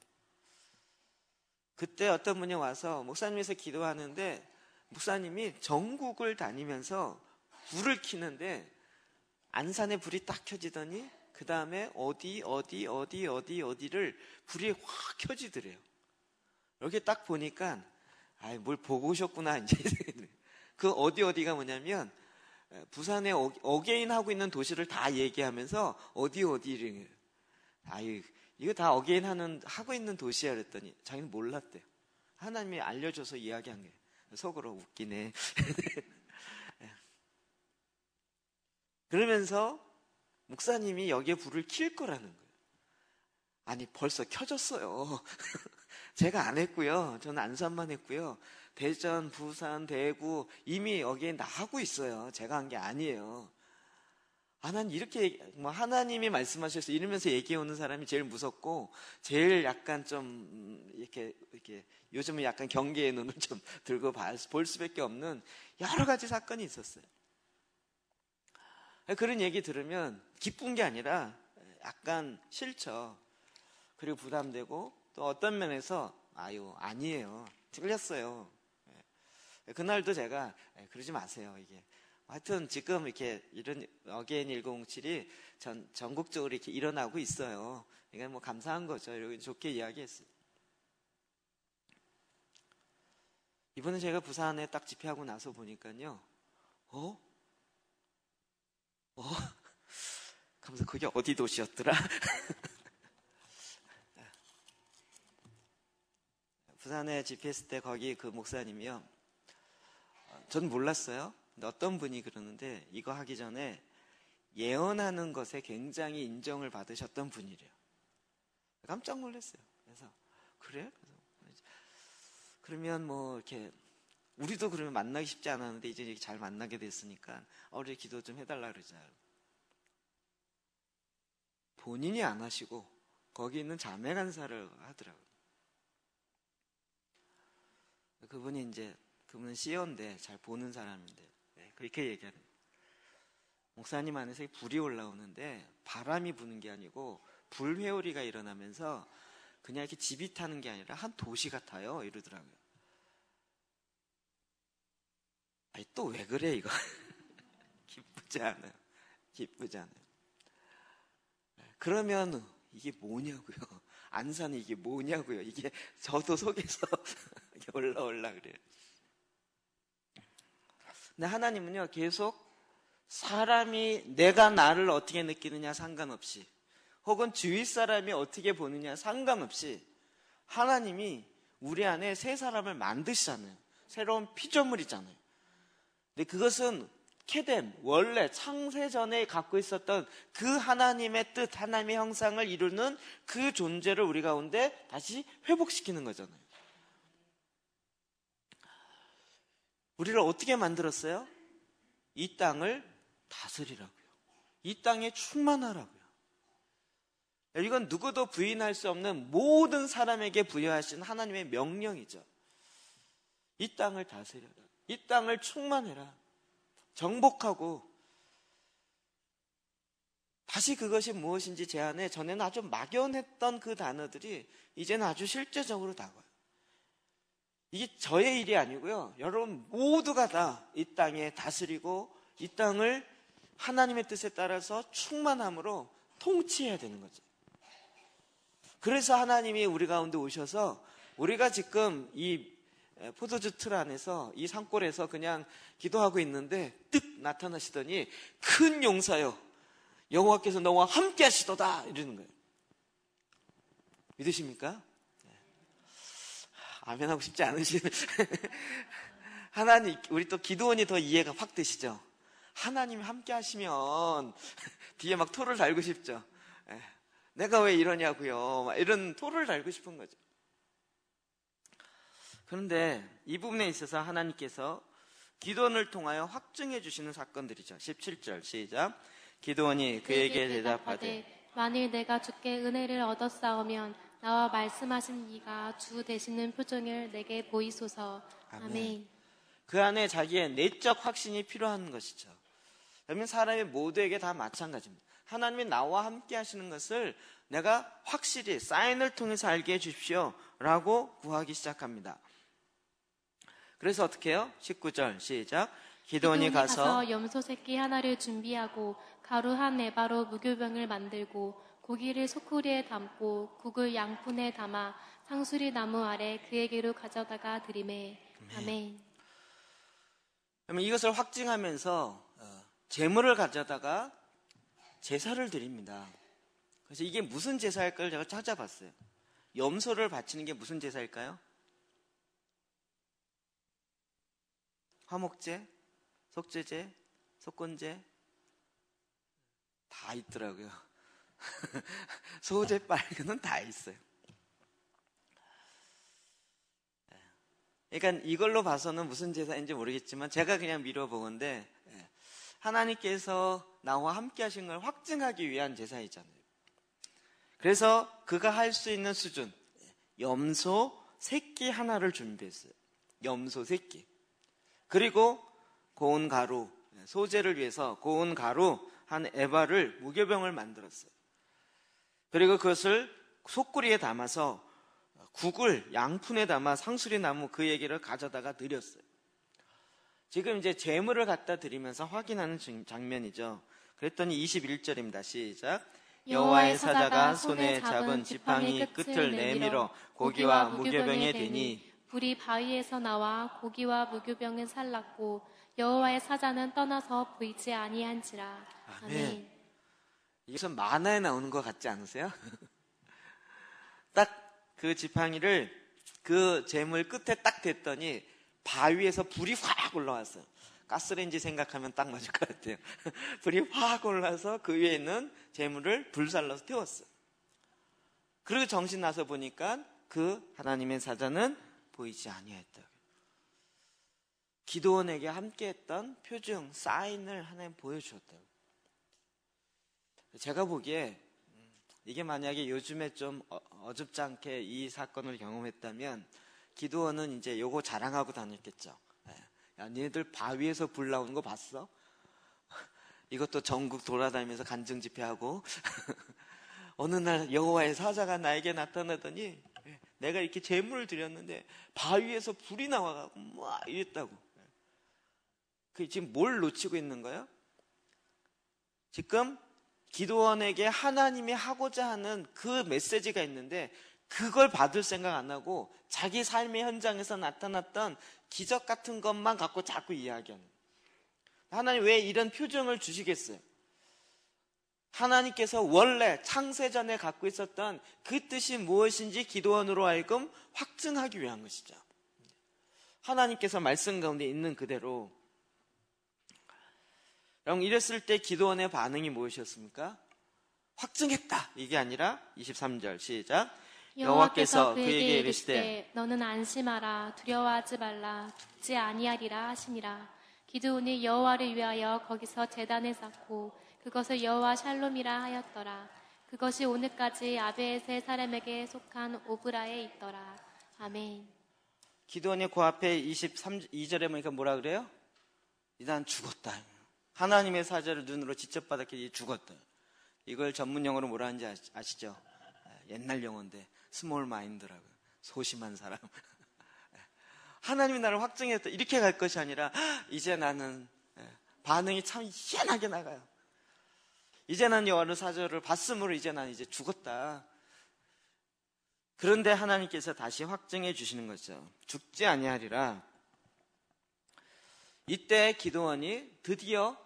그때 어떤 분이 와서 목사님께서 기도하는데 목사님이 전국을 다니면서 불을 켜는데 안산에 불이 딱 켜지더니 그 다음에 어디를 불이 확 켜지더래요. 이렇게 딱 보니까 뭘 보고 오셨구나 이제. 그 어디가 뭐냐면 부산에 어게인 하고 있는 도시를 다 얘기하면서 어디를 이거 다 어게인 하고 있는 도시야 그랬더니 자기는 몰랐대요. 하나님이 알려줘서 이야기한 게 속으로 웃기네. 그러면서 목사님이 여기에 불을 킬 거라는 거예요. 아니 벌써 켜졌어요. 제가 안 했고요. 저는 안산만 했고요. 대전, 부산, 대구 이미 여기에 나가고 있어요. 제가 한 게 아니에요. 난 이렇게 뭐 하나님이 말씀하셔서 이러면서 얘기해 오는 사람이 제일 무섭고 제일 약간 좀 이렇게 요즘은 약간 경계의 눈을 좀 들고 볼 수밖에 없는 여러 가지 사건이 있었어요. 그런 얘기 들으면 기쁜 게 아니라 약간 싫죠. 그리고 부담되고 또 어떤 면에서 아니에요. 틀렸어요. 그날도 제가 그러지 마세요. 이게 하여튼 지금 이렇게 이런 어게인 1007이 전국적으로 이렇게 일어나고 있어요. 이게 뭐 감사한 거죠. 이렇게 좋게 이야기했어요. 이번에 제가 부산에 딱 집회하고 나서 보니까요. 하면서 그게 어디 도시였더라? 부산에 집회했을 때 거기 그 목사님이요. 전 몰랐어요. 근데 어떤 분이 그러는데 이거 하기 전에 예언하는 것에 굉장히 인정을 받으셨던 분이래요. 깜짝 놀랐어요. 그래서 그래? 그러면 뭐 이렇게 우리도 그러면 만나기 쉽지 않았는데 이제 잘 만나게 됐으니까 우리 기도 좀 해달라 그러자. 본인이 안 하시고 거기 있는 자매 간사를 하더라고요. 그분은 CEO인데 잘 보는 사람인데 그렇게 얘기하는. 목사님 안에서 불이 올라오는데 바람이 부는 게 아니고 불회오리가 일어나면서 그냥 이렇게 집이 타는 게 아니라 한 도시 같아요. 이러더라고요. 또 왜 그래 이거. 기쁘지 않아요. 그러면 이게 뭐냐고요. 안산이 이게 뭐냐고요. 이게 저도 속에서 올라 그래요. 근데 하나님은요 계속 사람이 내가 나를 어떻게 느끼느냐 상관없이 혹은 주위 사람이 어떻게 보느냐 상관없이 하나님이 우리 안에 새 사람을 만드시잖아요. 새로운 피조물이잖아요. 근데 그것은 케뎀, 원래 창세 전에 갖고 있었던 그 하나님의 뜻, 하나님의 형상을 이루는 그 존재를 우리 가운데 다시 회복시키는 거잖아요. 우리를 어떻게 만들었어요? 이 땅을 다스리라고요. 이 땅에 충만하라고요. 이건 누구도 부인할 수 없는 모든 사람에게 부여하신 하나님의 명령이죠. 이 땅을 다스려라. 이 땅을 충만해라. 정복하고. 다시 그것이 무엇인지 제 안에 전에는 아주 막연했던 그 단어들이 이제는 아주 실제적으로 다가와요. 이게 저의 일이 아니고요. 여러분 모두가 다 이 땅에 다스리고 이 땅을 하나님의 뜻에 따라서 충만함으로 통치해야 되는 거죠. 그래서 하나님이 우리 가운데 오셔서 우리가 지금 이 포도주 틀 안에서 이 산골에서 그냥 기도하고 있는데 뜩 나타나시더니 큰 용사여 여호와께서 너와 함께 하시도다 이러는 거예요. 믿으십니까? 아멘하고 싶지 않으시는 하나님, 우리 또 기도원이 더 이해가 확 되시죠? 하나님 함께 하시면 뒤에 막 토를 달고 싶죠? 내가 왜 이러냐고요? 막 이런 토를 달고 싶은 거죠. 그런데 이 부분에 있어서 하나님께서 기도원을 통하여 확증해 주시는 사건들이죠. 17절 시작. 기도원이 그에게 대답하되 만일 내가 주께 은혜를 얻었사오면 나와 말씀하신 이가 주 되시는 표정을 내게 보이소서. 아멘. 그 안에 자기의 내적 확신이 필요한 것이죠. 그러면 사람의 모두에게 다 마찬가지입니다. 하나님이 나와 함께 하시는 것을 내가 확실히 사인을 통해서 알게 해주십시오 라고 구하기 시작합니다. 그래서 어떻게 해요? 19절 시작. 기도원이 가서 염소 새끼 하나를 준비하고 가루 한 에바로 무교병을 만들고 고기를 소쿠리에 담고 국을 양푼에 담아 상수리 나무 아래 그에게로 가져다가 드리매. 아멘. 그러면 이것을 확증하면서 제물을 가져다가 제사를 드립니다. 그래서 이게 무슨 제사일까를 제가 찾아봤어요. 염소를 바치는 게 무슨 제사일까요? 화목제, 속죄제, 속건제 다 있더라고요. 소제 빨그는 다 있어요. 그러니까 이걸로 봐서는 무슨 제사인지 모르겠지만 제가 그냥 미뤄보건데 하나님께서 나와 함께 하신 걸 확증하기 위한 제사이잖아요. 그래서 그가 할 수 있는 수준, 염소 새끼 하나를 준비했어요. 염소 새끼. 그리고 고운 가루, 소재를 위해서 고운 가루 한 에바를 무교병을 만들었어요. 그리고 그것을 속구리에 담아서 국을 양푼에 담아 상수리 나무 그에게를 가져다가 드렸어요. 지금 이제 제물을 갖다 드리면서 확인하는 장면이죠. 그랬더니 21절입니다. 시작. 여호와의 사자가 손에 잡은 지팡이 끝을 내밀어 고기와 무교병에 대니 불이 바위에서 나와 고기와 무교병은 살랐고 여호와의 사자는 떠나서 보이지 아니한지라. 아멘. 이것은 만화에 나오는 것 같지 않으세요? 딱 그 지팡이를 그 재물 끝에 딱 댔더니 바위에서 불이 확 올라왔어요. 가스레인지 생각하면 딱 맞을 것 같아요. 불이 확 올라서 그 위에 있는 재물을 불살라서 태웠어요. 그리고 정신 나서 보니까 그 하나님의 사자는 보이지 아니하였다. 기도원에게 함께했던 표징, 사인을 하나님 보여주었다고. 제가 보기에 이게 만약에 요즘에 좀 어줍지 않게 이 사건을 경험했다면 기도원은 이제 요거 자랑하고 다녔겠죠. 야, 니네들 바위에서 불 나오는 거 봤어? 이것도 전국 돌아다니면서 간증 집회하고 어느 날 여호와의 사자가 나에게 나타나더니 내가 이렇게 제물을 드렸는데 바위에서 불이 나와가지고 막 이랬다고. 그 지금 뭘 놓치고 있는 거예요? 지금 기도원에게 하나님이 하고자 하는 그 메시지가 있는데 그걸 받을 생각 안 하고 자기 삶의 현장에서 나타났던 기적 같은 것만 갖고 자꾸 이야기하는 거예요. 하나님 왜 이런 표정을 주시겠어요? 하나님께서 원래 창세전에 갖고 있었던 그 뜻이 무엇인지 기도원으로 하여금 확증하기 위한 것이죠. 하나님께서 말씀 가운데 있는 그대로. 여러분, 이랬을 때 기도원의 반응이 무엇이었습니까? 확증했다 이게 아니라 23절 시작. 여호와께서 그에게 이르시되 너는 안심하라 두려워하지 말라 죽지 아니하리라 하시니라. 기드온이 여호와를 위하여 거기서 제단을 쌓고 그것을 여호와 샬롬이라 하였더라. 그것이 오늘까지 아베에셀 사람에게 속한 오브라에 있더라. 아멘. 기드온이 그 앞에 22절에 보니까 뭐라 그래요? 난 죽었다. 하나님의 사자를 눈으로 직접 받았기에 죽었다. 이걸 전문 용어로 뭐라 하는지 아시죠? 옛날 용어인데 스몰 마인드라고. 소심한 사람. 하나님이 나를 확증했다. 이렇게 갈 것이 아니라 이제 나는 반응이 참 희한하게 나가요. 이제 난 여호와의 사자를 봤으므로 이제 난 이제 죽었다. 그런데 하나님께서 다시 확증해 주시는 거죠. 죽지 아니하리라. 이때 기도원이 드디어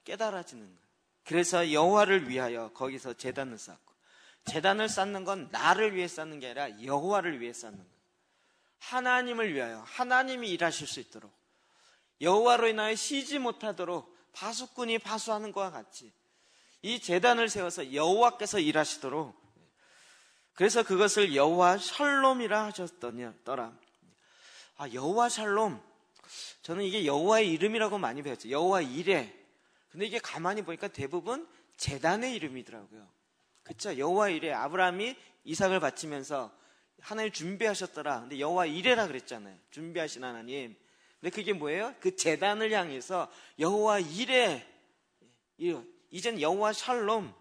깨달아지는 거예요. 그래서 여호와를 위하여 거기서 제단을 쌓고, 제단을 쌓는 건 나를 위해 쌓는 게 아니라 여호와를 위해 쌓는 거예요. 하나님을 위하여 하나님이 일하실 수 있도록, 여호와로 인하여 쉬지 못하도록 파수꾼이 파수하는 것과 같이 이 제단을 세워서 여호와께서 일하시도록, 그래서 그것을 여호와 샬롬이라 하셨더라. 여호와 샬롬, 저는 이게 여호와의 이름이라고 많이 배웠죠. 여호와 이레. 근데 이게 가만히 보니까 대부분 제단의 이름이더라고요. 그렇죠? 여호와 이레. 아브라함이 이삭을 바치면서 하나님 준비하셨더라. 근데 여호와 이레라 그랬잖아요. 준비하신 하나님. 근데 그게 뭐예요? 그 제단을 향해서 여호와 이레. 이젠 여호와 샬롬.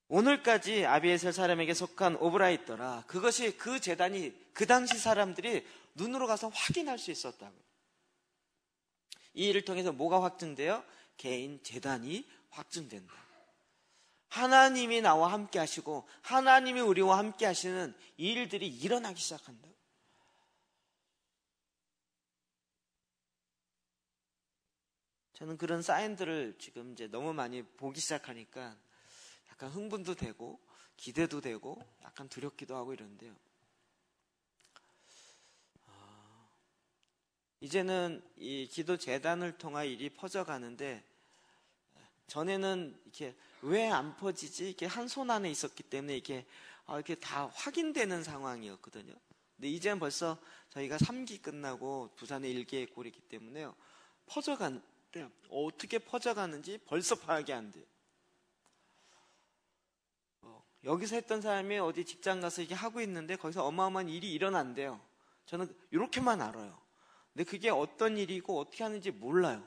오늘까지 아비에셀 사람에게 속한 오브라에 있더라. 그것이, 그 제단이 그 당시 사람들이 눈으로 가서 확인할 수 있었다고요. 이 일을 통해서 뭐가 확증돼요? 개인 제단이 확증된다. 하나님이 나와 함께 하시고 하나님이 우리와 함께 하시는 이 일들이 일어나기 시작한다. 저는 그런 사인들을 지금 이제 너무 많이 보기 시작하니까 약간 흥분도 되고 기대도 되고 약간 두렵기도 하고 이런데요. 이제는 이 기도 재단을 통한 일이 퍼져가는데, 전에는 이렇게 왜 안 퍼지지? 이렇게 한 손 안에 있었기 때문에 이렇게 다 확인되는 상황이었거든요. 근데 이제는 벌써 저희가 3기 끝나고 부산에 1기 있고 그랬기 때문에요. 퍼져간 때 어떻게 퍼져가는지 벌써 파악이 안 돼요. 여기서 했던 사람이 어디 직장 가서 이게 하고 있는데 거기서 어마어마한 일이 일어난대요. 저는 이렇게만 알아요. 근데 그게 어떤 일이고 어떻게 하는지 몰라요.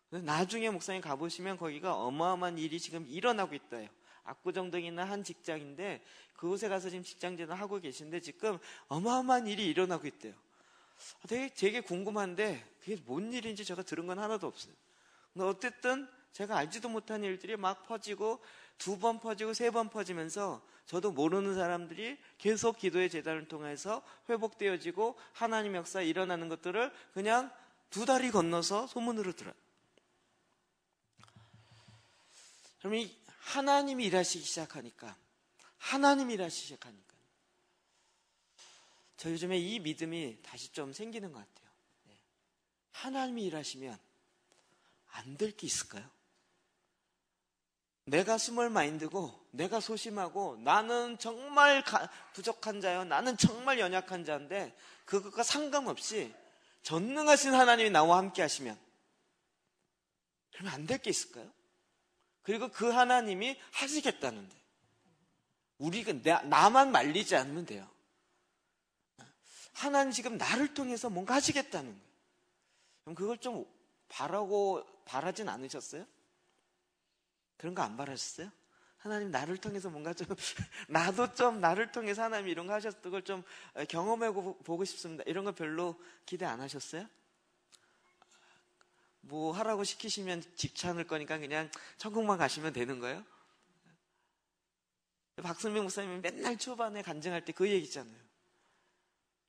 나중에 목사님 가보시면 거기가 어마어마한 일이 지금 일어나고 있다요. 압구정동에 있는 한 직장인데 그곳에 가서 지금 직장제를 하고 계신데 지금 어마어마한 일이 일어나고 있대요. 되게 궁금한데 그게 뭔 일인지 제가 들은 건 하나도 없어요. 근데 어쨌든 제가 알지도 못한 일들이 막 퍼지고 2번 퍼지고 3번 퍼지면서 저도 모르는 사람들이 계속 기도의 제단을 통해서 회복되어지고 하나님의 역사 일어나는 것들을 그냥 2다리 건너서 소문으로 들어요. 그럼 이 하나님이 일하시기 시작하니까 저 요즘에 이 믿음이 다시 좀 생기는 것 같아요. 하나님이 일하시면 안 될 게 있을까요? 내가 스몰 마인드고 내가 소심하고 나는 정말 부족한 자요, 나는 정말 연약한 자인데 그것과 상관없이 전능하신 하나님이 나와 함께 하시면 그러면 안 될 게 있을까요? 그리고 그 하나님이 하시겠다는데 우리가 나만 말리지 않으면 돼요. 하나님 지금 나를 통해서 뭔가 하시겠다는 거예요. 그럼 그걸 좀 바라진 않으셨어요? 그런 거 안 바라셨어요? 하나님 나를 통해서 뭔가 좀 나도 좀 나를 통해서 하나님 이런 거 하셨던 걸 좀 경험하고 보고 싶습니다. 이런 거 별로 기대 안 하셨어요? 뭐 하라고 시키시면 집찮을 거니까 그냥 천국만 가시면 되는 거예요? 박승민 목사님이 맨날 초반에 간증할 때 그 얘기 있잖아요.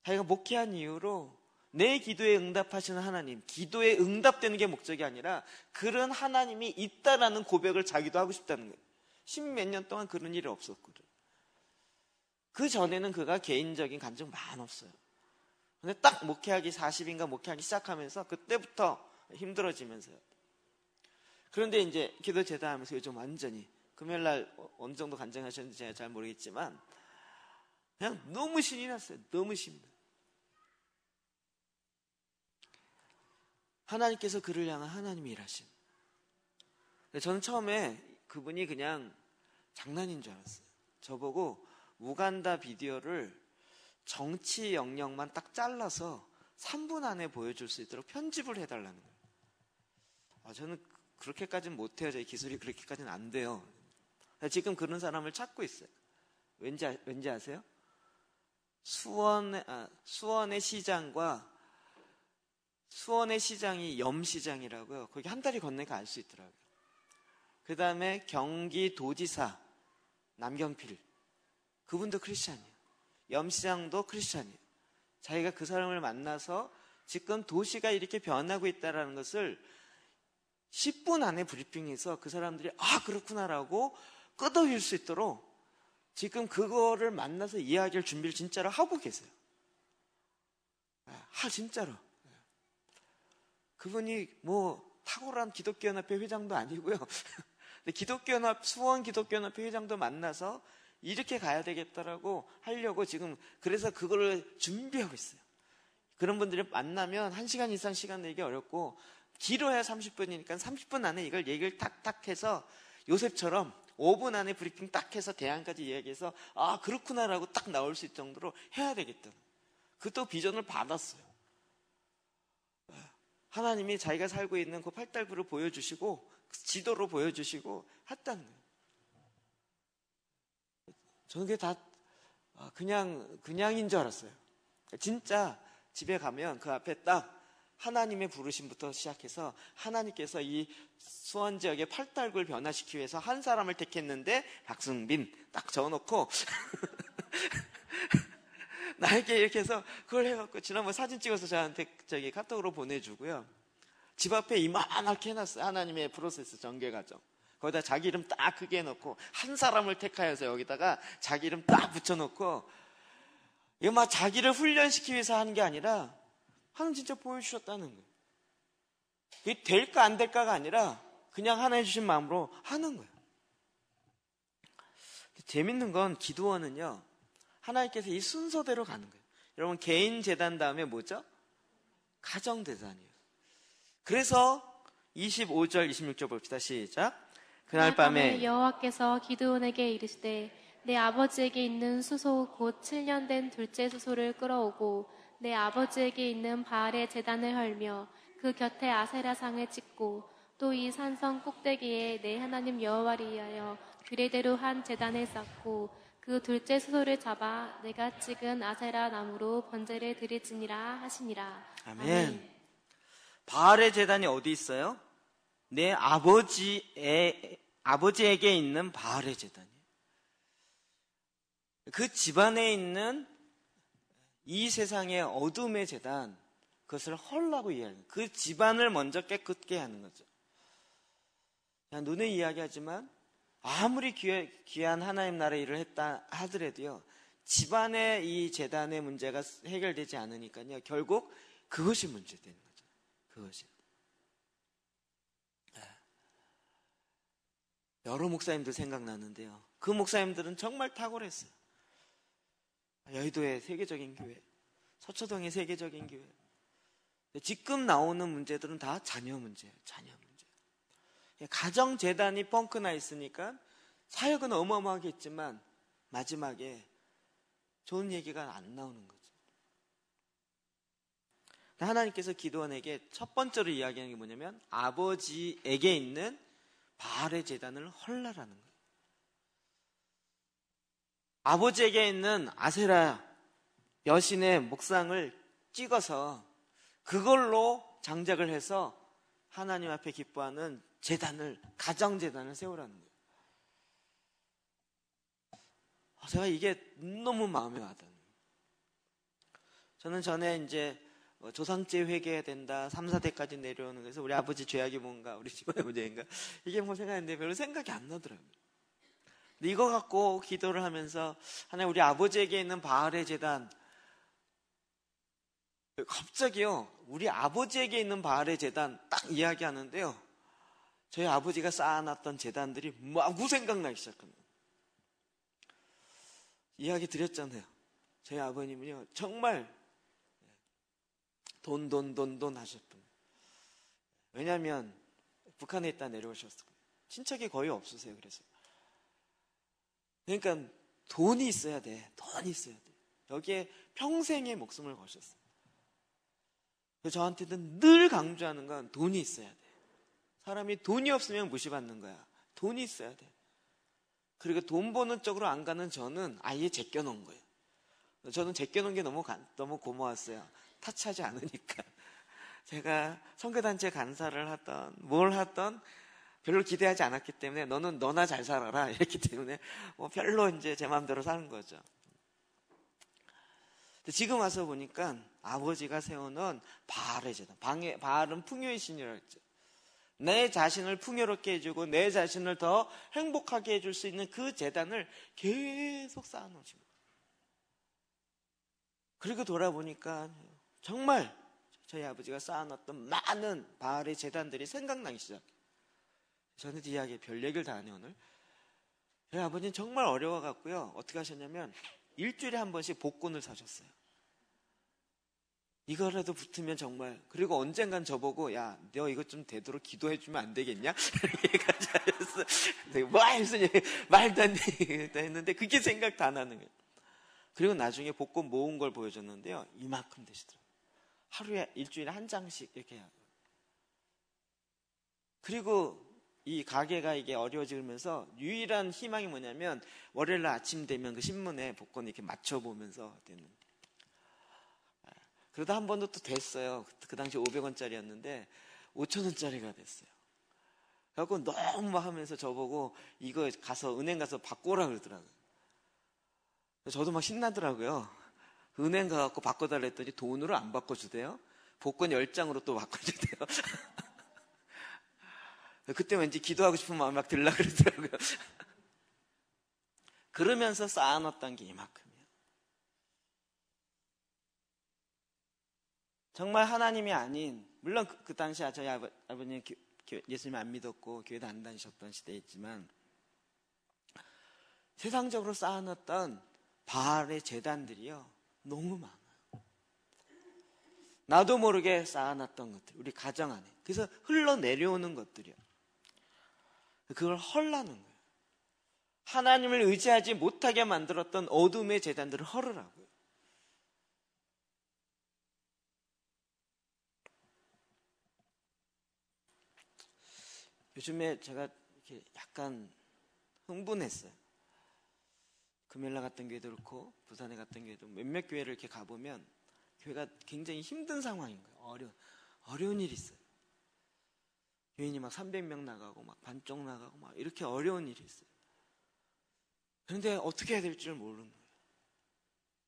자기가 목회한 이후로 내 기도에 응답하시는 하나님, 기도에 응답되는 게 목적이 아니라 그런 하나님이 있다라는 고백을 자기도 하고 싶다는 거예요. 10몇 년 동안 그런 일이 없었거든. 그 전에는 그가 개인적인 감정 많았어요. 근데 딱 목회하기 40인가 목회하기 시작하면서 그때부터 힘들어지면서요. 그런데 이제 기도 제단하면서 요즘 완전히 금요일날 어느 정도 간증하셨는지 제가 잘 모르겠지만 그냥 너무 신이 났어요. 너무 신이. 하나님께서 그를 향한 하나님의 일하심. 저는 처음에 그분이 그냥 장난인 줄 알았어요. 저보고 우간다 비디오를 정치 영역만 딱 잘라서 3분 안에 보여줄 수 있도록 편집을 해달라는 거예요. 저는 그렇게까지는 못해요. 제 기술이 그렇게까지는 안 돼요. 지금 그런 사람을 찾고 있어요. 왠지 아세요? 수원의 시장과 수원의 시장이 염시장이라고요. 거기 한 다리 건너니까 알 수 있더라고요. 그 다음에 경기도지사 남경필, 그분도 크리스찬이에요. 염시장도 크리스찬이에요. 자기가 그 사람을 만나서 지금 도시가 이렇게 변하고 있다는 것을 10분 안에 브리핑해서 그 사람들이 그렇구나라고 끄덕일 수 있도록 지금 그거를 만나서 이야기할 준비를 진짜로 하고 계세요. 진짜로. 그분이 뭐 탁월한 기독교연합회 회장도 아니고요. 수원 기독교연합회 회장도 만나서 이렇게 가야 되겠다라고 하려고 지금 그래서 그거를 준비하고 있어요. 그런 분들이 만나면 1시간 이상 시간 내기 어렵고 길어야 30분이니까 30분 안에 이걸 얘기를 탁탁 해서 요셉처럼 5분 안에 브리핑 딱 해서 대안까지 이야기해서 그렇구나라고 딱 나올 수 있을 정도로 해야 되겠다. 그것도 비전을 받았어요. 하나님이 자기가 살고 있는 그 팔달구를 보여주시고 지도로 보여주시고 했다는 거예요. 저는 그게 다 그냥인 줄 알았어요. 진짜 집에 가면 그 앞에 딱 하나님의 부르심부터 시작해서 하나님께서 이 수원 지역의 팔달구를 변화시키기 위해서 한 사람을 택했는데 박승빈 딱 적어놓고 나에게 이렇게 해서 그걸 해갖고 지난번 사진 찍어서 저한테 카톡으로 보내주고요. 집 앞에 이만하게 해놨어요. 하나님의 프로세스 전개 과정. 거기다 자기 이름 딱 크게 해놓고 한 사람을 택하여서 여기다가 자기 이름 딱 붙여놓고 이거 막 자기를 훈련시키기 위해서 하는 게 아니라 하나님 진짜 보여주셨다는 거예요. 그게 될까 안 될까가 아니라 그냥 하나님 주신 마음으로 하는 거예요. 재밌는 건 기도원은요, 하나님께서 이 순서대로 가는 거예요. 여러분, 개인 재단 다음에 뭐죠? 가정 재단이에요. 그래서 25절, 26절 봅시다. 시작. 그날 밤에 여호와께서 기드온에게 이르시되 내 아버지에게 있는 수소 곧 7년 된 둘째 수소를 끌어오고 내 아버지에게 있는 바알의 제단을 헐며 그 곁에 아세라상을 찍고 또 이 산성 꼭대기에 내 하나님 여호와를 위하여 규례대로 한 제단을 쌓고 그 둘째 수소를 잡아 내가 찍은 아세라 나무로 번제를 드릴지니라 하시니라. 아멘. 바알의 제단이 어디 있어요? 내 아버지에게 있는 바알의 제단이에요. 그 집안에 있는 이 세상의 어둠의 제단, 그것을 헐라고 이해하는, 그 집안을 먼저 깨끗게 하는 거죠. 그냥 눈에 이야기하지만 아무리 귀한 하나님 나라의 일을 했다 하더라도요, 집안의 이 제단의 문제가 해결되지 않으니까요, 결국 그것이 문제되는 거죠. 그것이. 여러 목사님들 생각나는데요, 그 목사님들은 정말 탁월했어요. 여의도의 세계적인 교회, 서초동의 세계적인 교회. 지금 나오는 문제들은 다 자녀 문제예요. 자녀 문제. 가정재단이 뻥크나 있으니까 사역은 어마어마하게 했지만 마지막에 좋은 얘기가 안 나오는 거죠. 하나님께서 기드온에게 첫 번째로 이야기하는 게 뭐냐면 아버지에게 있는 바알의 제단을 헐라라는 거예요. 아버지에게 있는 아세라 여신의 목상을 찍어서 그걸로 장작을 해서 하나님 앞에 기뻐하는 제단을, 가정제단을 세우라는 거예요. 제가 이게 너무 마음에 와닿아요. 저는 전에 이제 조상죄 회개해야 된다, 3, 4대까지 내려오는 거에서 우리 아버지 죄악이 뭔가, 우리 집안의 문제인가, 이게 뭐 생각했는데 별로 생각이 안 나더라고요. 근데 이거 갖고 기도를 하면서 하나님, 우리 아버지에게 있는 바알의 제단, 갑자기요, 우리 아버지에게 있는 바알의 제단 딱 이야기하는데요, 저희 아버지가 쌓아놨던 제단들이 마구 생각나기 시작합니다. 이야기 드렸잖아요. 저희 아버님은요, 정말 돈 하셨던. 왜냐하면 북한에 있다 내려오셨어요. 친척이 거의 없으세요. 그래서 그러니까 돈이 있어야 돼. 돈이 있어야 돼. 여기에 평생의 목숨을 거셨어요. 그래서 저한테는 늘 강조하는 건 돈이 있어야 돼. 사람이 돈이 없으면 무시받는 거야. 돈이 있어야 돼. 그리고 돈 버는 쪽으로 안 가는 저는 아예 제껴놓은 거예요. 저는 제껴놓은 게 너무 고마웠어요. 타치하지 않으니까. 제가 선교단체 간사를 하던 뭘 하던 별로 기대하지 않았기 때문에 너나 잘 살아라 이랬기 때문에 뭐 별로 이제 제 마음대로 사는 거죠. 근데 지금 와서 보니까 아버지가 세워놓은 바알의 제단, 바알은 풍요의 신이라고 했죠. 내 자신을 풍요롭게 해주고 내 자신을 더 행복하게 해줄 수 있는 그 제단을 계속 쌓아놓으신 거예요. 그리고 돌아보니까 정말 저희 아버지가 쌓아놨던 많은 바알의 제단들이 생각나기 시작해요. 저는 이 이야기에 별 얘기를 다 하네요, 오늘. 저희 아버지는 정말 어려워갖고요, 어떻게 하셨냐면 일주일에 한 번씩 복권을 사셨어요. 이거라도 붙으면 정말. 그리고 언젠간 저보고, 야, 너 이거 좀 되도록 기도해주면 안 되겠냐? 이렇게 하셨어. 무슨 말도 안 돼. 했는데 그게 생각 다 나는 거예요. 그리고 나중에 복권 모은 걸 보여줬는데요, 이만큼 되시더라고요. 하루에 일주일에 한 장씩 이렇게 해요. 그리고 이 가게가 이게 어려워지면서 유일한 희망이 뭐냐면 월요일 날 아침 되면 그 신문에 복권 이렇게 맞춰보면서 되는. 그러다 한 번도 또 됐어요. 그 당시 500원짜리였는데 5,000원짜리가 됐어요. 그래갖고 너무 하면서 저보고 이거 가서 은행 가서 바꿔라 그러더라고요. 저도 막 신나더라고요. 은행 가갖고 바꿔달라 했더니 돈으로 안 바꿔주대요. 복권 10장으로 또 바꿔주대요. 그때 왠지 기도하고 싶은 마음이 막 들라 그러더라고요. 그러면서 쌓아놨던 게 이만큼이에요. 정말 하나님이 아닌, 물론 그 당시에 저희 아버님 예수님 안 믿었고 교회도 안 다니셨던 시대였지만 세상적으로 쌓아놨던 바알의 제단들이요, 너무 많아요. 나도 모르게 쌓아놨던 것들, 우리 가정 안에. 그래서 흘러내려오는 것들이요. 그걸 헐라는 거예요. 하나님을 의지하지 못하게 만들었던 어둠의 재단들을 헐으라고요. 요즘에 제가 이렇게 약간 흥분했어요. 금요일날 갔던 교회도 그렇고 부산에 갔던 교회도 몇몇 교회를 이렇게 가보면 교회가 굉장히 힘든 상황인 거예요. 어려운 일이 있어요. 교인이 막 300명 나가고 막 반쪽 나가고 막 이렇게 어려운 일이 있어요. 그런데 어떻게 해야 될지 모르는 거예요.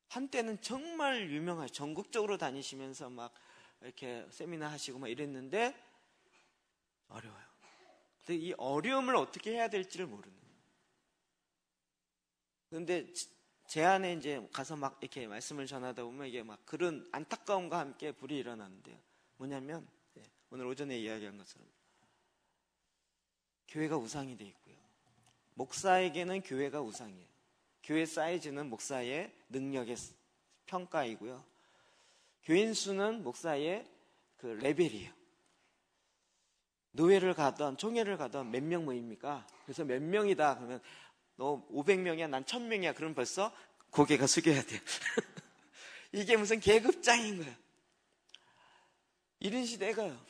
한때는 정말 유명하죠. 전국적으로 다니시면서 막 이렇게 세미나 하시고 막 이랬는데 어려워요. 근데 이 어려움을 어떻게 해야 될지를 모르는 거예요. 그런데 제 안에 이제 가서 막 이렇게 말씀을 전하다 보면 이게 막 그런 안타까움과 함께 불이 일어나는데요. 뭐냐면 오늘 오전에 이야기한 것처럼 교회가 우상이 돼 있고요. 목사에게는 교회가 우상이에요. 교회 사이즈는 목사의 능력의 평가이고요. 교인 수는 목사의 그 레벨이에요. 노회를 가던 총회를 가던 몇 명 모입니까? 그래서 몇 명이다 그러면 너 500명이야 난 1000명이야 그럼 벌써 고개가 숙여야 돼요. 이게 무슨 계급장인 거예요. 이런 시대가요.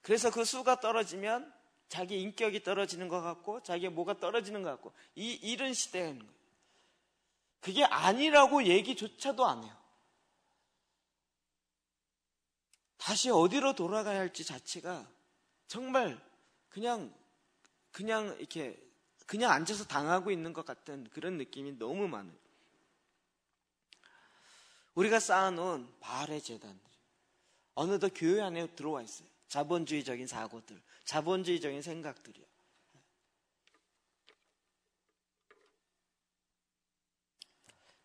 그래서 그 수가 떨어지면 자기 인격이 떨어지는 것 같고 자기의 뭐가 떨어지는 것 같고 이런 시대인 거예요. 그게 아니라고 얘기조차도 안 해요. 다시 어디로 돌아가야 할지 자체가 정말 그냥 이렇게 그냥 앉아서 당하고 있는 것 같은 그런 느낌이 너무 많아요. 우리가 쌓아놓은 바알의 제단들 어느덧 교회 안에 들어와 있어요. 자본주의적인 사고들, 자본주의적인 생각들이요.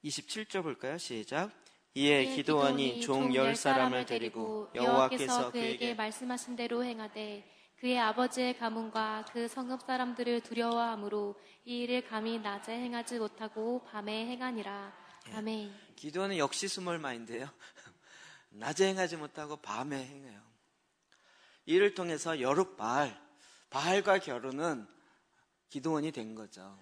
27절 볼까요? 시작. 이에 기드온이 종 10사람을 데리고 여호와께서 그에게 말씀하신 대로 행하되 그의 아버지의 가문과 그 성읍 사람들을 두려워하므로 이 일을 감히 낮에 행하지 못하고 밤에 행하니라. 아멘. 기드온은 역시 스몰마인드예요. 낮에 행하지 못하고 밤에 행해요. 이를 통해서 여룻바알, 바알과 결혼은 기드온이 된 거죠.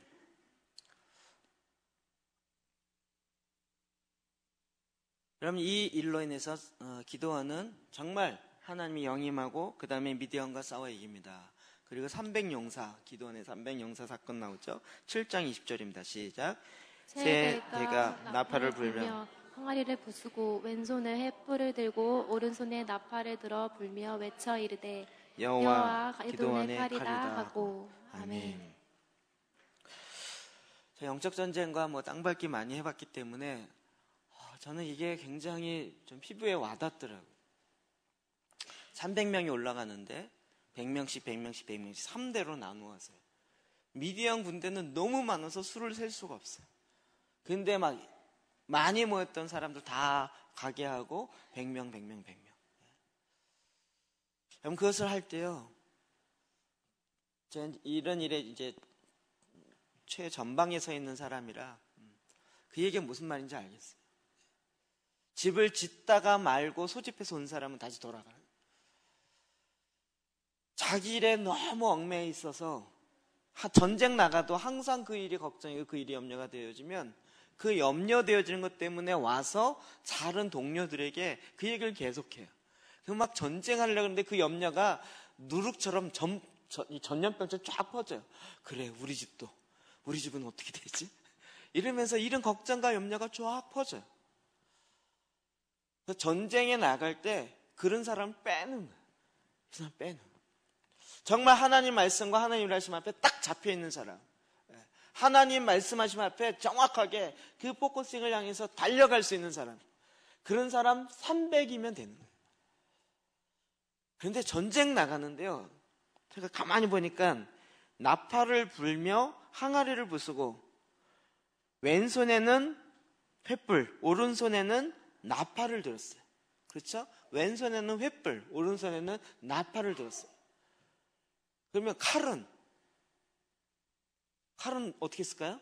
그럼 이 일로 인해서 기드온은 정말 하나님이 영임하고 그 다음에 미디안과 싸워 이깁니다. 그리고 300용사, 기드온의 300용사 사건 나오죠. 7장 20절입니다. 시작. 새 대가 나팔을 불며 항아리를 부수고 왼손에 횃불을 들고 오른손에 나팔을 들어 불며 외쳐 이르되 여호와 기드온의 칼이다 하고. 아멘. 영적 전쟁과 뭐 땅밟기 많이 해봤기 때문에 저는 이게 굉장히 좀 피부에 와닿더라고요. 300명이 올라가는데 100명씩 3대로 나누어서요. 미디안 군대는 너무 많아서 수를 셀 수가 없어요. 근데 막 많이 모였던 사람들 다 가게 하고 100명. 그럼 그것을 할 때요. 저는 이런 일에 이제 최전방에 서 있는 사람이라 그 얘기가 무슨 말인지 알겠어요. 집을 짓다가 말고 소집해서 온 사람은 다시 돌아가요. 자기 일에 너무 얽매여 있어서 전쟁 나가도 항상 그 일이 걱정이고 그 일이 염려가 되어지면 그 염려되어지는 것 때문에 와서 다른 동료들에게 그 얘기를 계속해요. 그럼 막 전쟁하려고 하는데 그 염려가 누룩처럼 전염병처럼 쫙 퍼져요. 그래 우리 집은 어떻게 되지? 이러면서 이런 걱정과 염려가 쫙 퍼져요. 그래서 전쟁에 나갈 때 그런 사람을 빼는 거예요. 그 사람 빼는 거예요. 정말 하나님 말씀과 하나님 말씀 앞에 딱 잡혀있는 사람, 하나님 말씀하심 앞에 정확하게 그 포커싱을 향해서 달려갈 수 있는 사람, 그런 사람 300이면 되는 거예요. 그런데 전쟁 나가는데요, 제가 가만히 보니까 나팔을 불며 항아리를 부수고 왼손에는 횃불, 오른손에는 나팔을 들었어요. 그렇죠? 왼손에는 횃불, 오른손에는 나팔을 들었어요. 그러면 칼은 어떻게 쓸까요?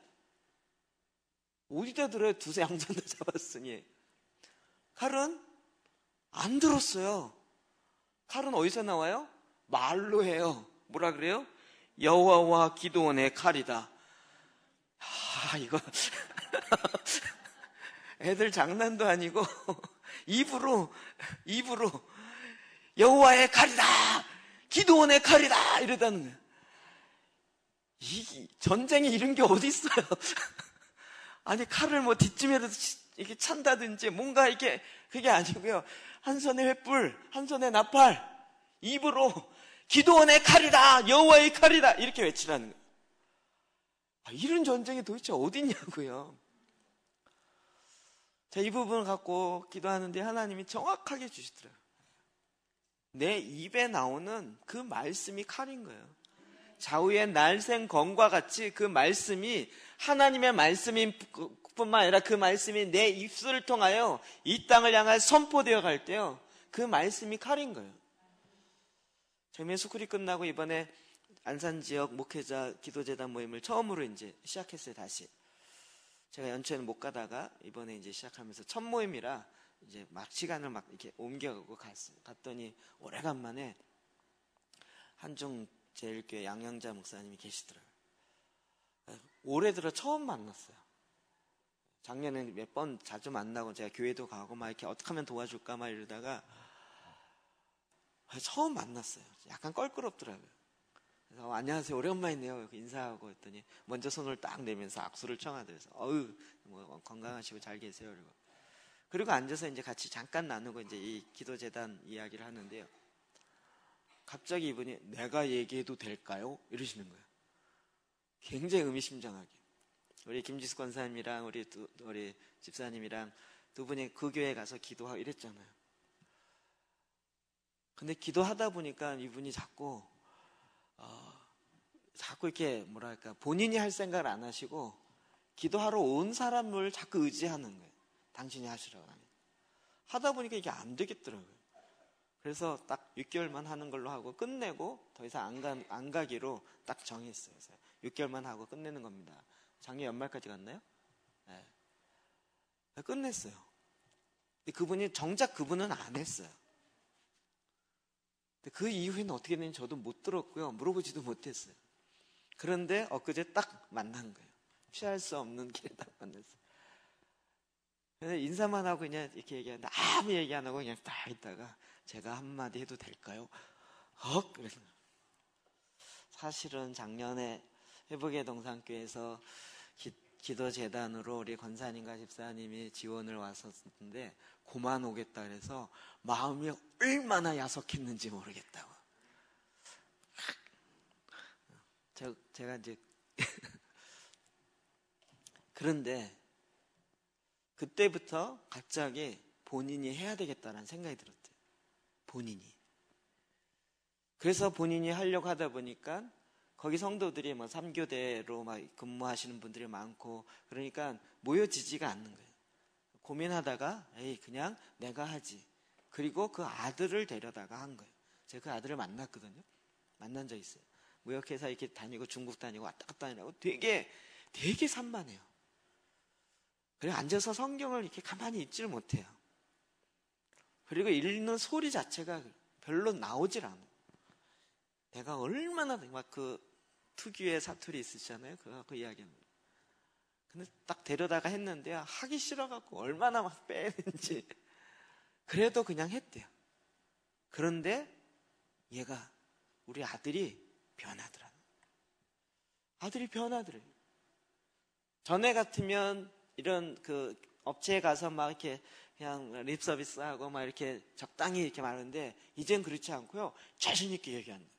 어디다 들어요? 두세 양손도 잡았으니. 칼은 안 들었어요. 칼은 어디서 나와요? 말로 해요. 뭐라 그래요? 여호와와 기드온의 칼이다. 이거 애들 장난도 아니고 입으로 여호와의 칼이다, 기드온의 칼이다 이러다는 거예요. 이 전쟁에 이런 게 어디 있어요? 아니 칼을 뭐 뒷짐에도 이렇게 찬다든지 뭔가 이렇게 그게 아니고요. 한 손에 횃불, 한 손에 나팔, 입으로 기드온의 칼이다, 여호와의 칼이다 이렇게 외치라는 거예요. 이런 전쟁이 도대체 어디 있냐고요. 자, 이 부분을 갖고 기도하는데 하나님이 정확하게 주시더라고요. 내 입에 나오는 그 말씀이 칼인 거예요. 좌우의 날생검과 같이 그 말씀이 하나님의 말씀인 뿐만 아니라 그 말씀이 내 입술을 통하여 이 땅을 향해 선포되어 갈 때요, 그 말씀이 칼인 거예요. 저희 스쿨이 끝나고 이번에 안산 지역 목회자 기도재단 모임을 처음으로 이제 시작했어요. 다시 제가 연초에는 못 가다가 이번에 이제 시작하면서 첫 모임이라 이제 막 시간을 막 이렇게 옮겨가고 갔어요. 갔더니 오래간만에 한중 제일교회 양영자 목사님이 계시더라고요. 올해 들어 처음 만났어요. 작년에 몇 번 자주 만나고 제가 교회도 가고 막 이렇게 어떻게 하면 도와줄까 막 이러다가 처음 만났어요. 약간 껄끄럽더라고요. 그래서 안녕하세요, 오랜만이네요. 인사하고 했더니 먼저 손을 딱 내면서 악수를 청하더래서 뭐 건강하시고 잘 계세요. 그리고 앉아서 이제 같이 잠깐 나누고 이제 이 기도재단 이야기를 하는데요. 갑자기 이분이 내가 얘기해도 될까요? 이러시는 거예요. 굉장히 의미심장하게. 우리 김지수 권사님이랑 우리 집사님이랑 두 분이 그 교회에 가서 기도하고 이랬잖아요. 근데 기도하다 보니까 이분이 자꾸 이렇게 뭐랄까 본인이 할 생각을 안 하시고 기도하러 온 사람을 자꾸 의지하는 거예요. 당신이 하시라고 하면. 하다 보니까 이게 안 되겠더라고요. 그래서 딱 6개월만 하는 걸로 하고 끝내고 더 이상 안 가기로 딱 정했어요. 그래서 6개월만 하고 끝내는 겁니다. 작년 연말까지 갔나요? 네. 끝냈어요. 근데 정작 그분은 안 했어요. 그 이후에는 어떻게 됐는지 저도 못 들었고요. 물어보지도 못했어요. 그런데 엊그제 딱 만난 거예요. 피할 수 없는 길에 딱 만났어요. 그래서 인사만 하고 그냥 이렇게 얘기하는데 아무 얘기 안 하고 그냥 딱 있다가 제가 한마디 해도 될까요? 그래서 사실은 작년에 회복의 동산교회에서 기도재단으로 우리 권사님과 집사님이 지원을 왔었는데 고만 오겠다 그래서 마음이 얼마나 야속했는지 모르겠다고. 제가 이제 그런데 그때부터 갑자기 본인이 해야 되겠다는 생각이 들었대요. 본인이. 그래서 본인이 하려고 하다 보니까 거기 성도들이 뭐 3교대로 막 근무하시는 분들이 많고 그러니까 모여지지가 않는 거예요. 고민하다가 그냥 내가 하지. 그리고 그 아들을 데려다가 한 거예요. 제가 그 아들을 만났거든요. 만난 적 있어요. 무역회사 이렇게 다니고 중국 다니고 왔다 갔다 하느라고 되게 산만해요. 그리고 앉아서 성경을 이렇게 가만히 읽지를 못해요. 그리고 읽는 소리 자체가 별로 나오질 않아요. 내가 얼마나 막 그 특유의 사투리 있으시잖아요. 그 이야기합니다. 근데 딱 데려다가 했는데요. 하기 싫어갖고 얼마나 막 빼는지. 그래도 그냥 했대요. 그런데 얘가 우리 아들이 변하더라. 아들이 변하더래요. 전에 같으면 이런 그 업체에 가서 막 이렇게 그냥 립 서비스하고 막 이렇게 적당히 이렇게 말하는데 이젠 그렇지 않고요. 자신 있게 얘기한다.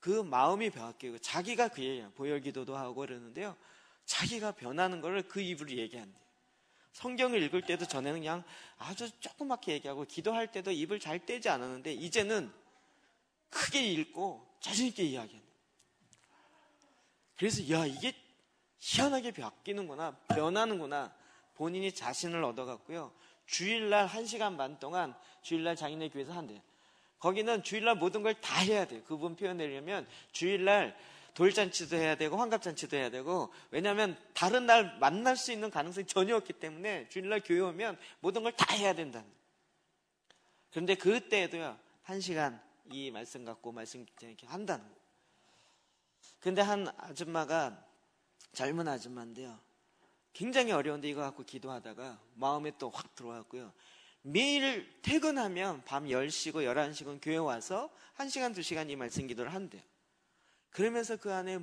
그 마음이 바뀌고 자기가 그 얘기해요. 보혈기도도 하고 이러는데요. 자기가 변하는 거를 그 입으로 얘기한대요. 성경을 읽을 때도 전에는 그냥 아주 조그맣게 얘기하고 기도할 때도 입을 잘 떼지 않았는데 이제는 크게 읽고 자신 있게 이야기한대요. 그래서 이게 희한하게 바뀌는구나, 변하는구나. 본인이 자신을 얻어갔고요. 주일날 1시간 반 동안 주일날 장인의 교회에서 한대요. 거기는 주일날 모든 걸 다 해야 돼요. 그분 표현내려면 주일날 돌잔치도 해야 되고 환갑잔치도 해야 되고 왜냐하면 다른 날 만날 수 있는 가능성이 전혀 없기 때문에 주일날 교회 오면 모든 걸 다 해야 된다는 거예요. 그런데 그때에도요, 1시간 이 말씀 갖고 말씀 이렇게 한다는 거예요. 근데 한 아줌마가, 젊은 아줌마인데요, 굉장히 어려운데 이거 갖고 기도하다가 마음에 또 확 들어왔고요. 매일 퇴근하면 밤 10시고 11시고 교회 와서 1시간 2시간 이 말씀 기도를 한대요. 그러면서 그 안에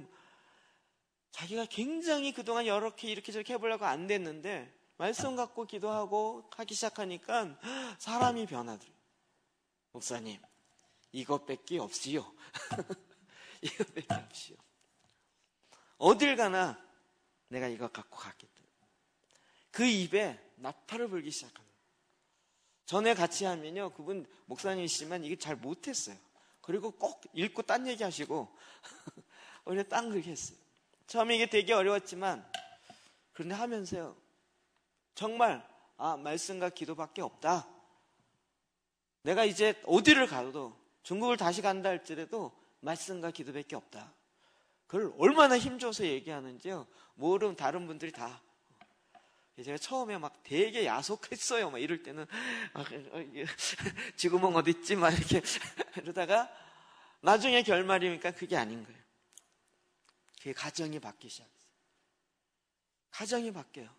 자기가 굉장히 그동안 이렇게 저렇게 해보려고 안 됐는데 말씀 갖고 기도하고 하기 시작하니까 사람이 변하더래요. 목사님, 이것밖에 없지요. 이것밖에 없지요. 어딜 가나 내가 이거 갖고 갔겠다. 그 입에 나팔을 불기 시작합니다. 전에 같이 하면요, 그분 목사님이시지만 이게 잘 못했어요. 그리고 꼭 읽고 딴 얘기 하시고 오히려 딴 그렇게 했어요. 처음에 이게 되게 어려웠지만 그런데 하면서요, 정말 말씀과 기도밖에 없다. 내가 이제 어디를 가도, 중국을 다시 간다 할지라도 말씀과 기도밖에 없다. 그걸 얼마나 힘줘서 얘기하는지요, 모르는 다른 분들이 다. 제가 처음에 막 되게 야속했어요. 막 이럴 때는 지구멍 어디 있지? 막 이렇게 이러다가 나중에 결말이니까 그게 아닌 거예요. 그게 가정이 바뀌기 시작했어요. 가정이 바뀌어요.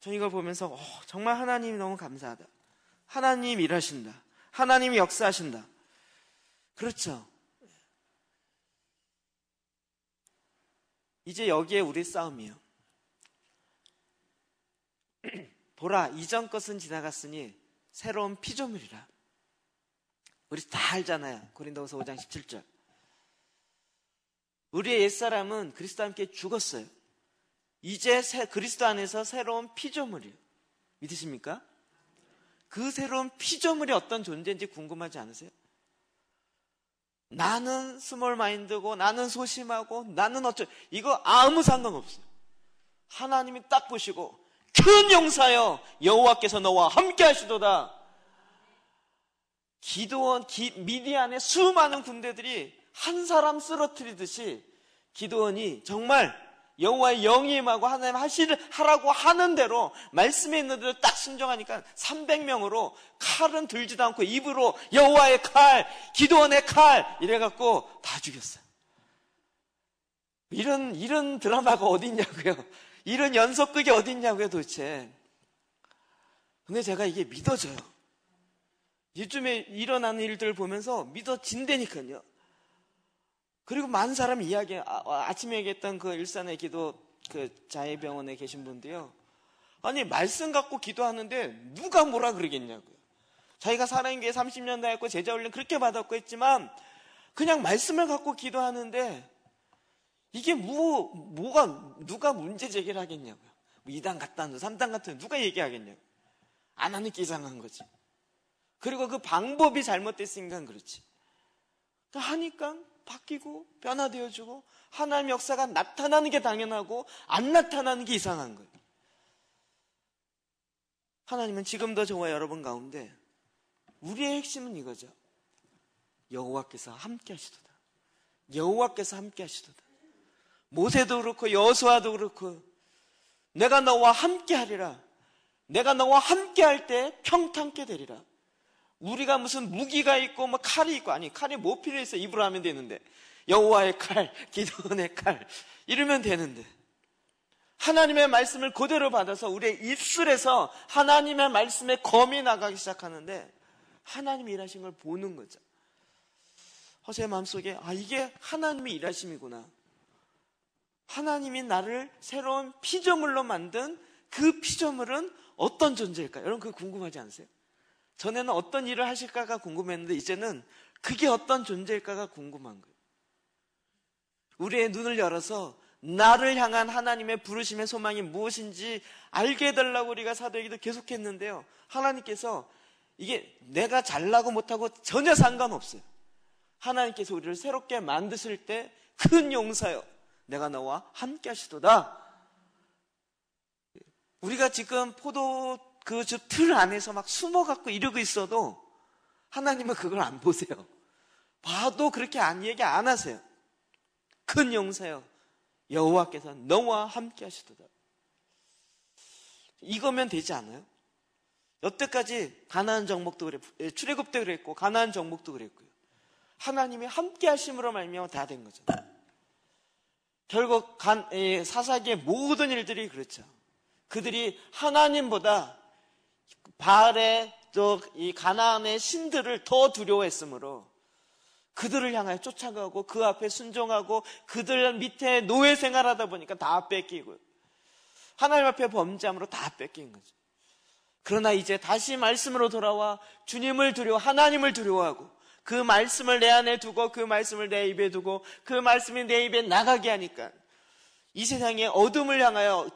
저는 이걸 보면서 정말 하나님이 너무 감사하다. 하나님 일하신다. 하나님이 역사하신다. 그렇죠. 이제 여기에 우리 싸움이에요. 보라, 이전 것은 지나갔으니 새로운 피조물이라. 우리 다 알잖아요. 고린도후서 5장 17절. 우리의 옛사람은 그리스도와 함께 죽었어요. 이제 그리스도 안에서 새로운 피조물이에요. 믿으십니까? 그 새로운 피조물이 어떤 존재인지 궁금하지 않으세요? 나는 스몰 마인드고, 나는 소심하고, 나는 이거 아무 상관없어요. 하나님이 딱 보시고, 큰 용사여, 여호와께서 너와 함께 하시도다. 기드온, 미디안의 수많은 군대들이 한 사람 쓰러뜨리듯이 기드온이 정말 여호와의 영이 임하고 하나님 하라고 하는 대로, 말씀에 있는 대로 딱 순종하니까 300명으로 칼은 들지도 않고 입으로 여호와의 칼, 기드온의 칼 이래갖고 다 죽였어요. 이런 드라마가 어디 있냐고요. 이런 연속극이 어디 있냐고요, 도대체. 근데 제가 이게 믿어져요. 요즘에 일어나는 일들을 보면서 믿어진다니까요. 그리고 많은 사람이 아침에 얘기했던 그 일산의 기도, 그 자해병원에 계신 분도요, 아니 말씀 갖고 기도하는데 누가 뭐라 그러겠냐고요. 자기가 살아있는 게 30년 다했고 제자 훈련 그렇게 받았고 했지만 그냥 말씀을 갖고 기도하는데 이게 누가 문제 제기를 하겠냐고요. 2단 갔다 3단 갔다 누가 얘기하겠냐고요. 안 하니까 이상한 거지. 그리고 그 방법이 잘못됐으니까 그렇지. 하니까 바뀌고 변화되어지고 하나님의 역사가 나타나는 게 당연하고 안 나타나는 게 이상한 거예요. 하나님은 지금도 저와 여러분 가운데 우리의 핵심은 이거죠. 여호와께서 함께 하시도다. 여호와께서 함께 하시도다. 모세도 그렇고 여호수아도 그렇고 내가 너와 함께 하리라. 내가 너와 함께 할 때 평탄케 되리라. 우리가 무슨 무기가 있고 뭐 칼이 있고, 아니 칼이 뭐 필요해서 입으로 하면 되는데, 여호와의 칼, 기드온의 칼 이러면 되는데, 하나님의 말씀을 그대로 받아서 우리의 입술에서 하나님의 말씀에 검이 나가기 시작하는데 하나님이 일하신 걸 보는 거죠. 제 마음속에 이게 하나님의 일하심이구나. 하나님이 나를 새로운 피조물로 만든 그 피조물은 어떤 존재일까요? 여러분 그거 궁금하지 않으세요? 전에는 어떤 일을 하실까가 궁금했는데 이제는 그게 어떤 존재일까가 궁금한 거예요. 우리의 눈을 열어서 나를 향한 하나님의 부르심의 소망이 무엇인지 알게 해달라고 우리가 사도행전도 계속했는데요, 하나님께서 이게 내가 잘나고 못하고 전혀 상관없어요. 하나님께서 우리를 새롭게 만드실 때 큰 용사여 내가 너와 함께 하시도다. 우리가 지금 포도 그 틀 안에서 막 숨어갖고 이러고 있어도 하나님은 그걸 안 보세요. 봐도 그렇게 얘기 안 하세요. 큰 용사여 여호와께서 너와 함께 하시도다. 이거면 되지 않아요? 여태까지 가나안 정복도 그랬고, 출애굽도 그랬고, 가나안 정복도 그랬고요. 하나님이 함께 하심으로 말미암아 다 된 거죠. 결국 사사기의 모든 일들이 그렇죠. 그들이 하나님보다 바알의 또 이 가나안의 신들을 더 두려워했으므로 그들을 향하여 쫓아가고 그 앞에 순종하고 그들 밑에 노예 생활하다 보니까 다 뺏기고 하나님 앞에 범죄함으로 다 뺏긴 거죠. 그러나 이제 다시 말씀으로 돌아와 주님을 두려워 하나님을 두려워하고 그 말씀을 내 안에 두고 그 말씀을 내 입에 두고 그 말씀이 내 입에 나가게 하니까 이 세상의 어둠을 향하여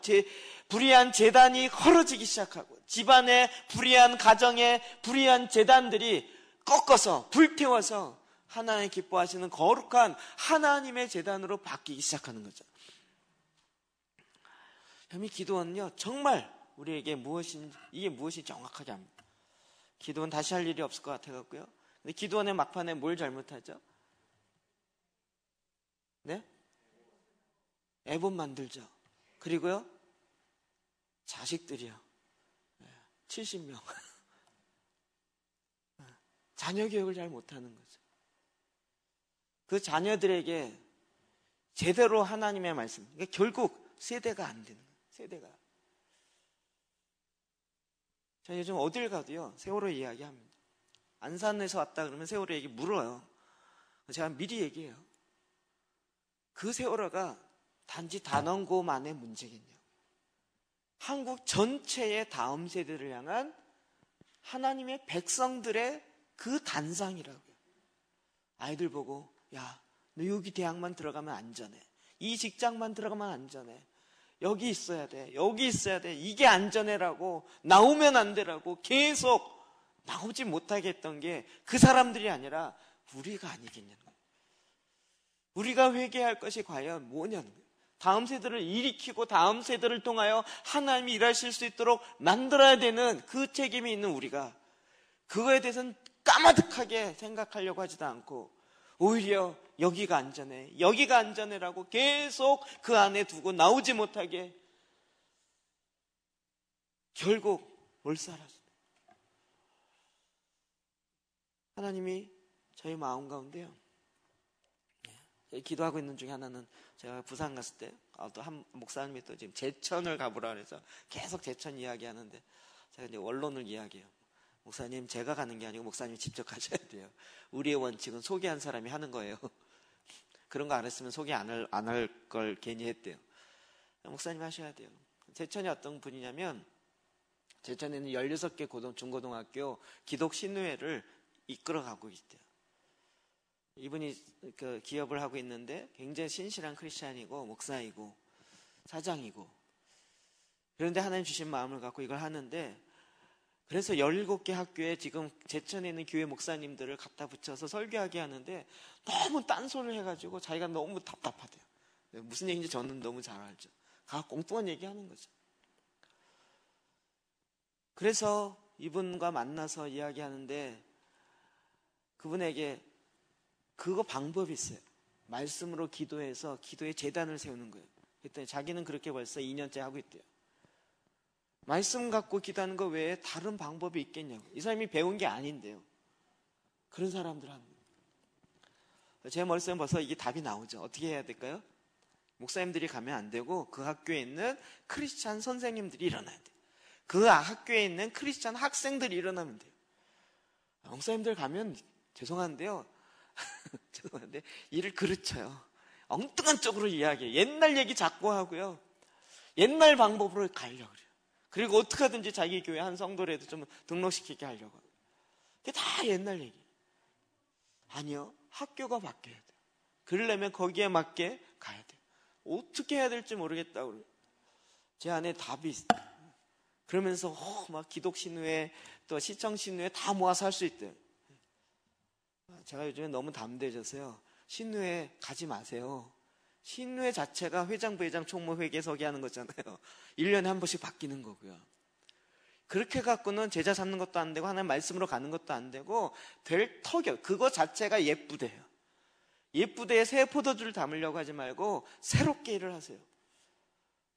불의한 재단이 헐어지기 시작하고 집안의 불의한 가정의 불의한 재단들이 꺾어서 불태워서 하나님 기뻐하시는 거룩한 하나님의 재단으로 바뀌기 시작하는 거죠. 이 기도원은요 정말 우리에게 이게 무엇인지 정확하게 압니다. 기도원 다시 할 일이 없을 것 같아갖고요. 근데 기도원의 막판에 뭘 잘못하죠? 네? 애본 만들죠. 그리고요 자식들이요 70명 자녀 교육을 잘 못하는 거죠. 그 자녀들에게 제대로 하나님의 말씀, 그러니까 결국 세대가 안 되는 거예요. 세대가. 저 요즘 어딜 가도요 세월호 이야기합니다. 안산에서 왔다 그러면 세월호 얘기 물어요. 제가 미리 얘기해요. 그 세월호가 단지 단원고만의 문제겠냐고. 한국 전체의 다음 세대를 향한 하나님의 백성들의 그 단상이라고요. 아이들 보고 야, 너 여기 대학만 들어가면 안전해. 이 직장만 들어가면 안전해. 여기 있어야 돼. 여기 있어야 돼. 이게 안전해라고 나오면 안 되라고 계속 나오지 못하게 했던 게 그 사람들이 아니라 우리가 아니겠냐는 거예요. 우리가 회개할 것이 과연 뭐냐는 거예요. 다음 세대를 일으키고 다음 세대를 통하여 하나님이 일하실 수 있도록 만들어야 되는 그 책임이 있는 우리가 그거에 대해서는 까마득하게 생각하려고 하지도 않고 오히려 여기가 안전해, 여기가 안전해라고 계속 그 안에 두고 나오지 못하게 결국 몰살하시네. 하나님이 저희 마음 가운데요. 기도하고 있는 중에 하나는 제가 부산 갔을 때 또 한 목사님이 또 지금 제천을 가보라 그래서 계속 제천 이야기하는데 제가 이제 원론을 이야기해요. 목사님 제가 가는 게 아니고 목사님이 직접 가셔야 돼요. 우리의 원칙은 소개한 사람이 하는 거예요. 그런 거 안 했으면 소개 안 할 걸 괜히 했대요. 목사님 하셔야 돼요. 제천이 어떤 분이냐면 제천에는 16개 중고등학교 기독 신우회를 이끌어가고 있대요. 이분이 그 기업을 하고 있는데 굉장히 신실한 크리스찬이고 목사이고 사장이고 그런데 하나님 주신 마음을 갖고 이걸 하는데 그래서 17개 학교에 지금 제천에 있는 교회 목사님들을 갖다 붙여서 설교하게 하는데 너무 딴소리를 해가지고 자기가 너무 답답하대요. 무슨 얘기인지 저는 너무 잘 알죠. 엉뚱한 얘기하는 거죠. 그래서 이분과 만나서 이야기하는데 그분에게 그거 방법이 있어요. 말씀으로 기도해서 기도의 재단을 세우는 거예요. 그랬더니 자기는 그렇게 벌써 2년째 하고 있대요. 말씀 갖고 기도하는 거 외에 다른 방법이 있겠냐고. 이 사람이 배운 게 아닌데요. 그런 사람들 하는 거예요. 제 머릿속에 벌써 이게 답이 나오죠. 어떻게 해야 될까요? 목사님들이 가면 안 되고 그 학교에 있는 크리스찬 선생님들이 일어나야 돼요. 그 학교에 있는 크리스찬 학생들이 일어나면 돼요. 목사님들 가면 죄송한데요. 죄송한데 일을 그르쳐요. 엉뚱한 쪽으로 이야기해요. 옛날 얘기 자꾸 하고요. 옛날 방법으로 가려고 그래요. 그리고 어떻게 하든지 자기 교회 한 성도라도 좀 등록시키게 하려고 해요. 그게 다 옛날 얘기. 아니요. 학교가 바뀌어야 돼요. 그러려면 거기에 맞게 가야 돼요. 어떻게 해야 될지 모르겠다고 그래요. 제 안에 답이 있어요. 그러면서 막 기독신우회 또 시청신우회 다 모아서 할 수 있대요. 제가 요즘에 너무 담대해져서요. 신우회 가지 마세요. 신우회 자체가 회장, 부회장, 총무, 회계석이 하는 거잖아요. 1년에 한 번씩 바뀌는 거고요. 그렇게 갖고는 제자 삼는 것도 안 되고 하나님 말씀으로 가는 것도 안 되고 될 턱이요. 그거 자체가 예쁘대요. 예쁘대에 새 포도주를 담으려고 하지 말고 새롭게 일을 하세요.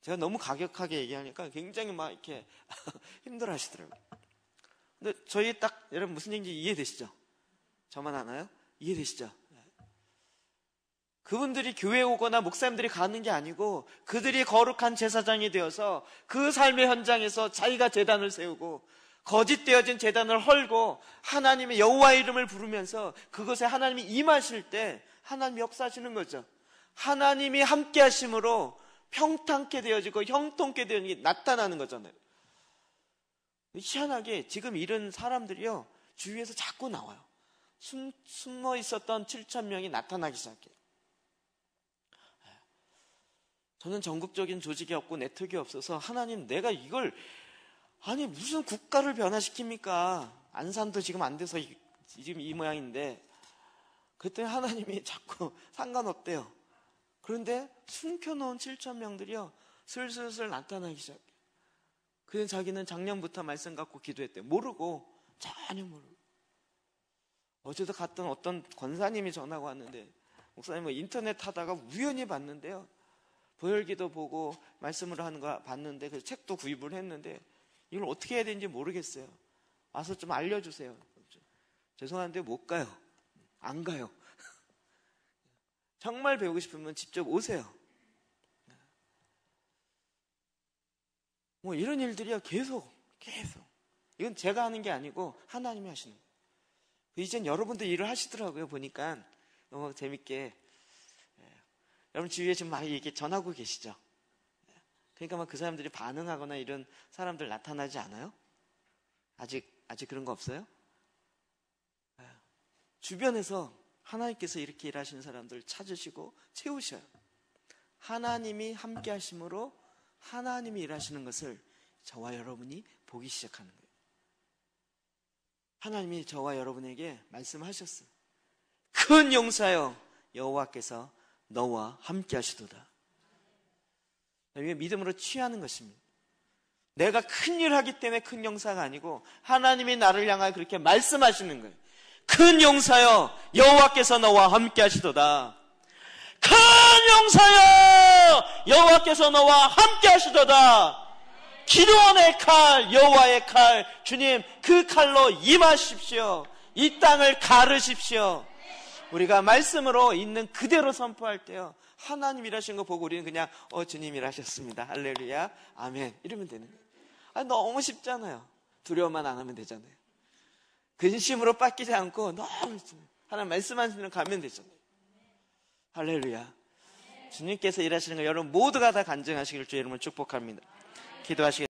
제가 너무 가격하게 얘기하니까 굉장히 막 이렇게 힘들어 하시더라고요. 근데 저희 딱 여러분 무슨 얘기인지 이해되시죠? 저만 아나요? 이해되시죠? 그분들이 교회에 오거나 목사님들이 가는 게 아니고 그들이 거룩한 제사장이 되어서 그 삶의 현장에서 자기가 제단을 세우고 거짓되어진 제단을 헐고 하나님의 여호와의 이름을 부르면서 그것에 하나님이 임하실 때 하나님이 역사하시는 거죠. 하나님이 함께 하심으로 평탄케 되어지고 형통케 되어지는 게 나타나는 거잖아요. 희한하게 지금 이런 사람들이요 주위에서 자꾸 나와요. 숨어 있었던 7,000명이 나타나기 시작해요. 저는 전국적인 조직이 없고 네트워크가 없어서 하나님 내가 이걸 아니 무슨 국가를 변화시킵니까? 안산도 지금 안 돼서 지금 이 모양인데 그때 하나님이 자꾸 상관없대요. 그런데 숨겨놓은 7,000명들이요 슬슬슬 나타나기 시작해요. 그래서 자기는 작년부터 말씀 갖고 기도했대요. 모르고 전혀 모르고. 어제도 갔던 어떤 권사님이 전화가 왔는데 목사님 인터넷 하다가 우연히 봤는데요. 보혈기도 보고 말씀을 하는 거 봤는데 그 책도 구입을 했는데 이걸 어떻게 해야 되는지 모르겠어요. 와서 좀 알려주세요. 죄송한데 못 가요. 안 가요. 정말 배우고 싶으면 직접 오세요. 뭐 이런 일들이요 계속 이건 제가 하는 게 아니고 하나님이 하시는 거예요. 이젠 여러분들 일을 하시더라고요. 보니까 너무 재밌게. 여러분 주위에 지금 많이 이렇게 전하고 계시죠? 그러니까 막 그 사람들이 반응하거나 이런 사람들 나타나지 않아요? 아직 그런 거 없어요? 주변에서 하나님께서 이렇게 일하시는 사람들 찾으시고 채우셔요. 하나님이 함께 하심으로 하나님이 일하시는 것을 저와 여러분이 보기 시작하는 거예요. 하나님이 저와 여러분에게 말씀하셨어요. 큰 용사여 여호와께서 너와 함께 하시도다. 이게 믿음으로 취하는 것입니다. 내가 큰 일을 하기 때문에 큰 용사가 아니고 하나님이 나를 향하여 그렇게 말씀하시는 거예요. 큰 용사여 여호와께서 너와 함께 하시도다. 큰 용사여 여호와께서 너와 함께 하시도다. 기도원의 칼 여호와의 칼 주님 그 칼로 임하십시오. 이 땅을 가르십시오. 우리가 말씀으로 있는 그대로 선포할 때요 하나님 일하신 거 보고 우리는 그냥 주님 일하셨습니다. 할렐루야 아멘 이러면 되는 거예요. 너무 쉽잖아요. 두려워만 안 하면 되잖아요. 근심으로 뺏기지 않고 너무 하나님 말씀하시는 대로 가면 되잖아요. 할렐루야. 주님께서 일하시는 거 여러분 모두가 다 간증하시길 주의 이름으로 축복합니다. 기도하시겠습니다.